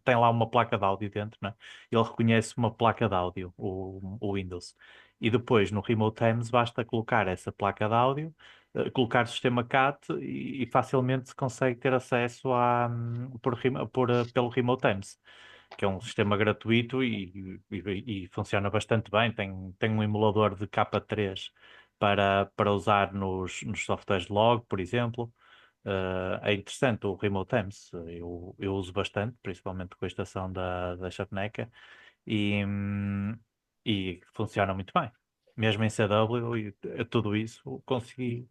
C: tem lá uma placa de áudio dentro, não é? Ele reconhece uma placa de áudio, o Windows. E depois no Remote Hems basta colocar essa placa de áudio, colocar o sistema CAT e facilmente se consegue ter acesso pelo Remote Times, que é um sistema gratuito e funciona bastante bem. Tem um emulador de K3 para usar nos softwares de log, por exemplo. É interessante o Remote Times. Eu uso bastante, principalmente com a estação da Chatneca, e funciona muito bem. Mesmo em CW e tudo isso, consegui.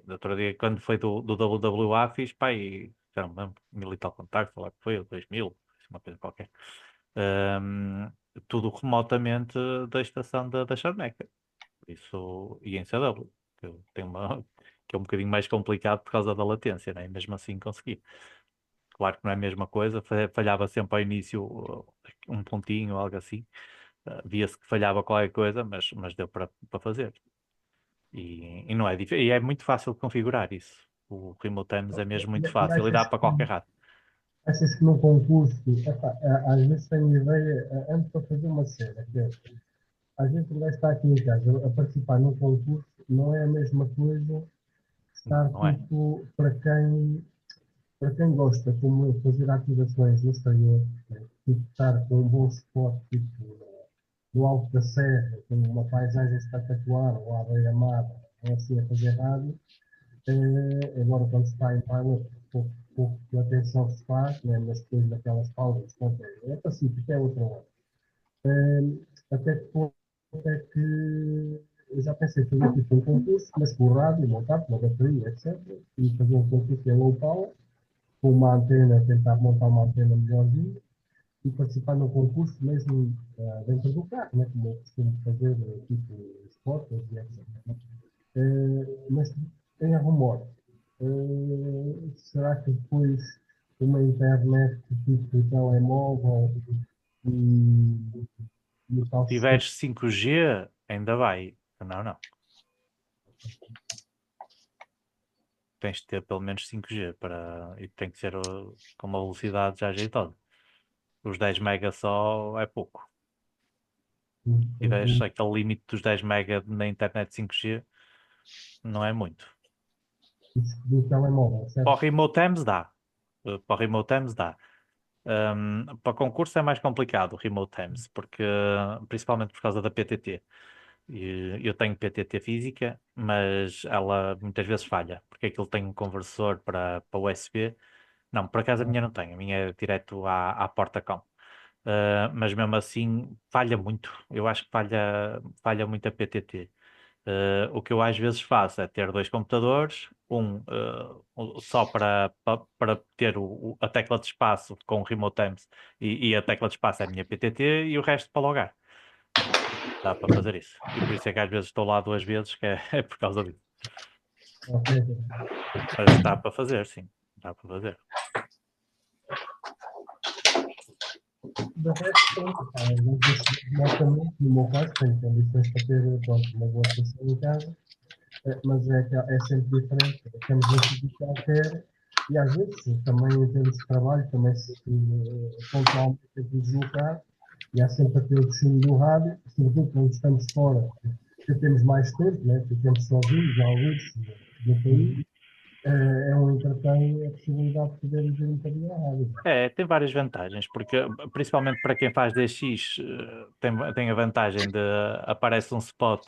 C: No outro dia, quando foi do WWA, fiz, pá, e já não me lembro, 1000 e tal contactos, sei lá que foi, ou 2000, uma coisa qualquer. Ahm, Tudo remotamente da estação da Charmeca. Isso, e em CW, que é um bocadinho mais complicado por causa da latência, né? E mesmo assim consegui. Claro que não é a mesma coisa, falhava sempre ao início um pontinho, algo assim. Via-se que falhava qualquer coisa, mas deu para fazer. E não é difícil, e é muito fácil de configurar isso. O Remote Times é mesmo muito
G: E
C: fácil e dá para qualquer rato.
G: achas que num concurso, epá, às vezes tenho ideia, ando para fazer uma cena, que é, às vezes um gajo está aqui em casa a participar num concurso, não é a mesma coisa estar
C: Não é?
G: tipo para quem gosta como eu fazer ativações no exterior, né? Tipo estar com um bom spot tipo no alto da serra, com uma paisagem espetacular, ou à beira-mar, ou assim a fazer rádio. Agora quando se está em pilot, pouco de atenção se faz, né? Mas depois daquelas pausas, pronto, é pacífico, é outra hora. Até que ponto é que eu já pensei em fazer tipo um concurso, mas com o rádio, montar, com a bateria, etc. E fazer um concurso em low power, com uma antena, tentar montar uma antena melhorzinha e participar num concurso mesmo dentro do carro, né? Como eu costumo fazer, tipo, esportes e etc. Mas em remoto, será que depois uma internet tipo telemóvel e, e o tal
C: Se
G: sistema
C: tiveres 5G, ainda vai. Não. tens de ter pelo menos 5G e tem que ser com uma velocidade já ajeitosa. Os 10 mega só é pouco. Se tiveres aquele limite dos 10 mega na internet 5G, não é muito.
G: Do telemóvel, certo?
C: Para o Remote Ams dá. Para o Remote Ams dá. Para concurso é mais complicado o Remote Ams, porque, principalmente por causa da PTT. Eu tenho PTT física, mas ela muitas vezes falha, porque aquilo tem um conversor para USB. Não, por acaso a minha não tem, a minha é direto à porta com. Mas mesmo assim falha muito. Eu acho que falha muito a PTT. O que eu às vezes faço é ter dois computadores, só para ter a tecla de espaço com o Remote Ams e a tecla de espaço é a minha PTT e o resto para logar. Dá para fazer isso. E por isso é que às vezes estou lá 2 vezes, que é, é por causa disso.
G: Ok.
C: Mas dá para fazer, sim. Dá para fazer.
G: De resto, pronto, pá, nós também, no meu caso, tenho condições para ter, pronto, uma boa solução em casa, mas é sempre diferente. Temos um sítio qualquer e às vezes também em termos de trabalho, também se pontualmente tem que deslocar e há sempre aquele destino do rádio, sobretudo quando estamos fora, que temos mais tempo, né? Ficamos sozinhos, alguns no país, é um entretém a possibilidade de poder ir um bocadinho à rádio.
C: Tem várias vantagens, porque principalmente para quem faz DX, tem a vantagem de aparece um spot,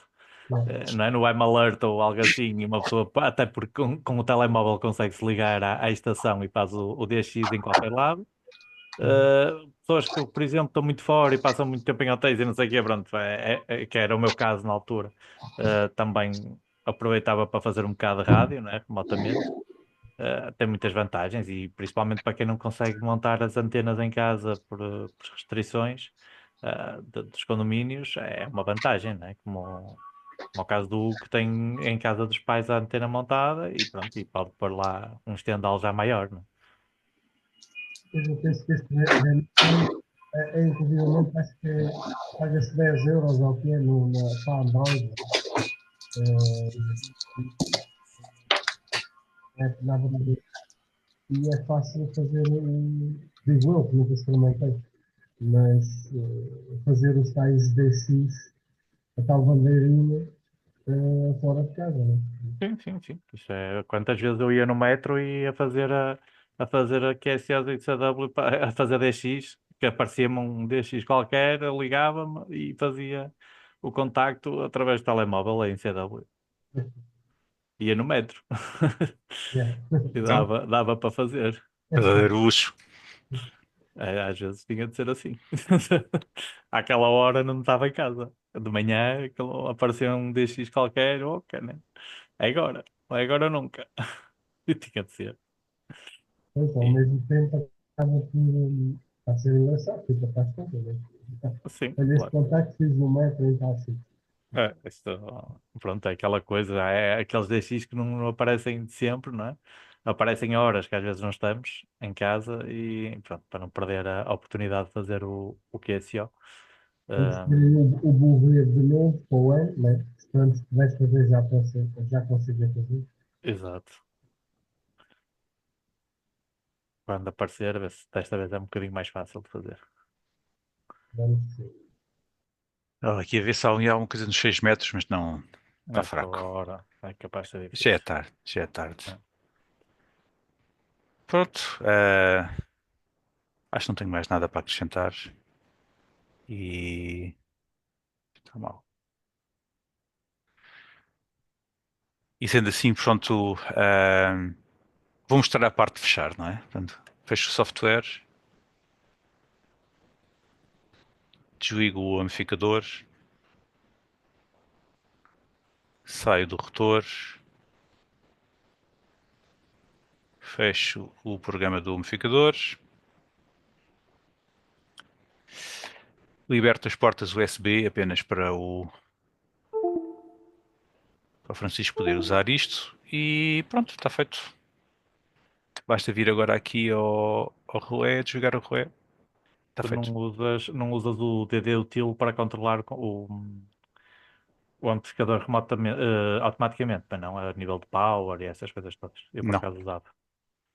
C: não é? No I'm Alert ou algo assim, e uma pessoa, até porque com o telemóvel consegue-se ligar à estação e faz o DX em qualquer lado. Pessoas que, por exemplo, estão muito fora e passam muito tempo em hotéis e não sei o quê, pronto, que era o meu caso na altura, também aproveitava para fazer um bocado de rádio, né, remotamente. Tem muitas vantagens e principalmente para quem não consegue montar as antenas em casa por restrições dos condomínios, é uma vantagem, né? Como o caso do Hugo, que tem em casa dos pais a antena montada e pronto, e pode pôr lá um estendal já maior, né?
G: Eu penso que este inclusivamente, acho que paga-se 10 euros ao que é para Android. Nada de, e é fácil fazer, digo eu, que nunca experimentei, mas fazer os tais DX, a tal bandeirinha, fora de casa, né?
C: Sim, sim, sim. Isso é, quantas vezes eu ia no metro e a fazer a QSO e CW a fazer DX, que aparecia-me um DX qualquer, eu ligava-me e fazia o contacto através do telemóvel aí em CW. Ia no metro.
G: Yeah.
C: E
A: Então,
C: dava para fazer.
A: verdadeiro luxo.
C: Às vezes tinha de ser assim. Àquela hora não estava em casa. De manhã aparecia um DX qualquer, ok, né? É agora. Não é agora ou nunca. E tinha de ser.
G: Pois, ao
C: E,
G: mesmo tempo, acaba por a ser engraçado, fica faz conta, né?
C: sim,
G: Olha, este
C: claro.
G: contacto fiz no metro e tal, assim.
C: Pronto, é aquela coisa, é aqueles DX que não aparecem de sempre, não é? Aparecem a horas que às vezes não estamos em casa e pronto, para não perder a oportunidade de fazer o QSO.
G: Vamos
C: Ah,
G: ter aí o Bouvier de novo para o ano, né? Esperamos que desta vez já consiga fazer.
C: exato. Quando aparecer, a ver se desta vez é um bocadinho mais fácil de fazer.
G: Vamos ver.
A: Aqui a ver se há alguma coisa nos 6 metros, mas não, está
C: Nesta
A: fraco.
C: hora é capaz de ser
A: Já é
C: difícil.
A: tarde, já é tarde.
C: É.
A: Pronto, acho que não tenho mais nada para acrescentar. E está mal. E sendo assim, pronto, vou mostrar a parte de fechar, não é? Portanto, fecho o software, desligo o amplificador, saio do rotor, fecho o programa do amplificador, liberto as portas USB apenas para o Francisco poder usar isto e pronto, está feito. Basta vir agora aqui ao relé, desligar o relé, está
C: Tu não
A: feito.
C: usas o DD util para controlar o amplificador remotamente, automaticamente, mas não a nível de power e essas coisas todas. Eu por
A: Não,
C: acaso usava,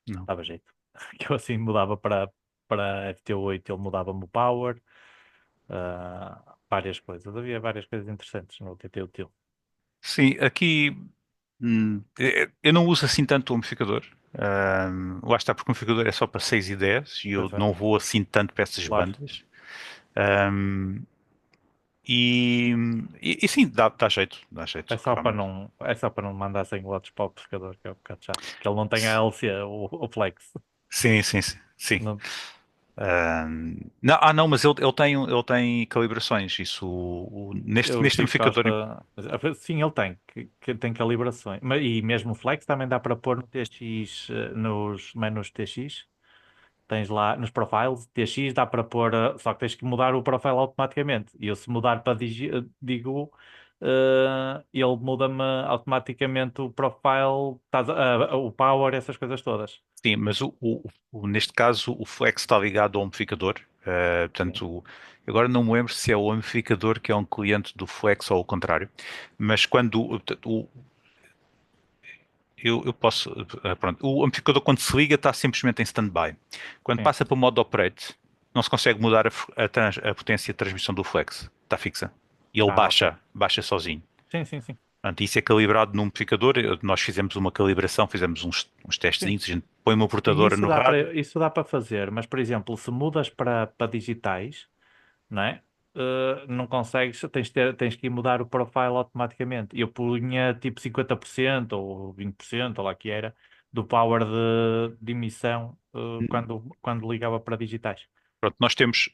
A: não.
C: dava jeito. Que eu assim mudava para FT8, ele mudava-me o power, várias coisas. Havia várias coisas interessantes no TT Util.
A: Sim, aqui eu não uso assim tanto o amplificador. Lá está, porque o amplificador é só para 6 e 10 e eu
C: Pois é,
A: não vou assim tanto para essas
C: claro.
A: bandas. Ahm, e, e sim, dá jeito, realmente.
C: É só para não mandar 100 watts para o amplificador, que é um bocado chato. Que ele não tem a LC, o Flex.
A: Sim, sim, sim. Sim.
C: Não,
A: Não, não, mas ele tem calibrações. Isso,
C: eu
A: neste
C: tive
A: amplificador.
C: sim, ele tem, que tem calibrações. E mesmo o Flex também dá para pôr no TX, nos menus TX. Tens lá nos profiles, TX dá para pôr, só que tens que mudar o profile automaticamente. E eu se mudar para digo, ele muda-me automaticamente o profile, o power, essas coisas todas.
A: Sim, mas neste caso o Flex está ligado ao amplificador.
C: Sim.
A: Portanto, agora não me lembro se é o amplificador que é um cliente do Flex ou o contrário. Mas quando eu posso. Pronto, o amplificador quando se liga está simplesmente em standby. Quando
C: Sim.
A: passa para o modo operate, não se consegue mudar a potência de transmissão do Flex. Está fixa. E ele
C: Ok.
A: baixa sozinho.
C: Sim, sim, sim.
A: Portanto, isso é calibrado num amplificador. Nós fizemos uma calibração, fizemos uns
C: Sim.
A: testezinhos, a gente põe uma
C: Sim,
A: portadora no rádio.
C: isso dá para fazer, mas por exemplo, se mudas para digitais, não é? Não consegues, tens que ir mudar o profile automaticamente. Eu punha tipo 50% ou 20%, ou lá que era, do power de emissão quando ligava para digitais.
A: Pronto, nós temos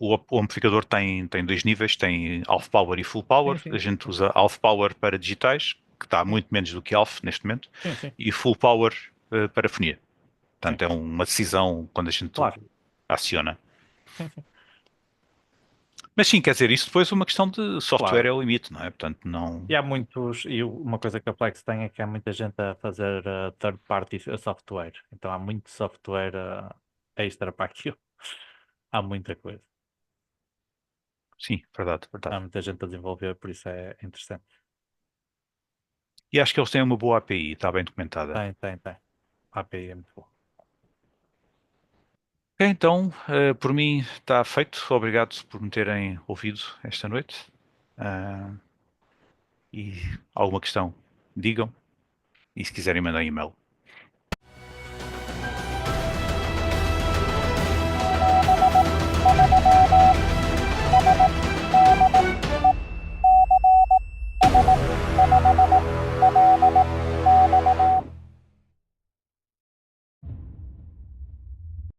A: o amplificador tem dois níveis, tem Half Power e Full
C: Sim,
A: Power. A
C: sim,
A: gente usa Half Power para digitais, que está
C: sim,
A: muito menos do que Half neste momento,
C: sim, sim,
A: e Full Power para fonia.
C: sim,
A: Portanto, é uma decisão quando a gente
C: claro.
A: aciona.
C: Sim, sim,
A: Mas sim, quer dizer, isso depois é uma questão de software é
C: claro.
A: o limite, não é? Portanto, não.
C: E há muitos, e uma coisa que a Flex tem é que há muita gente a fazer third party software. Então há muito software extra para aquilo. Há muita coisa.
A: Sim, verdade,
C: Há
A: verdade.
C: muita gente a desenvolver, por isso é interessante.
A: E acho que eles têm uma boa API, está bem documentada.
C: Tem. A API é muito boa.
A: Ok, então, por mim está feito. Obrigado por me terem ouvido esta noite. E alguma questão, digam. E se quiserem mandar e-mail,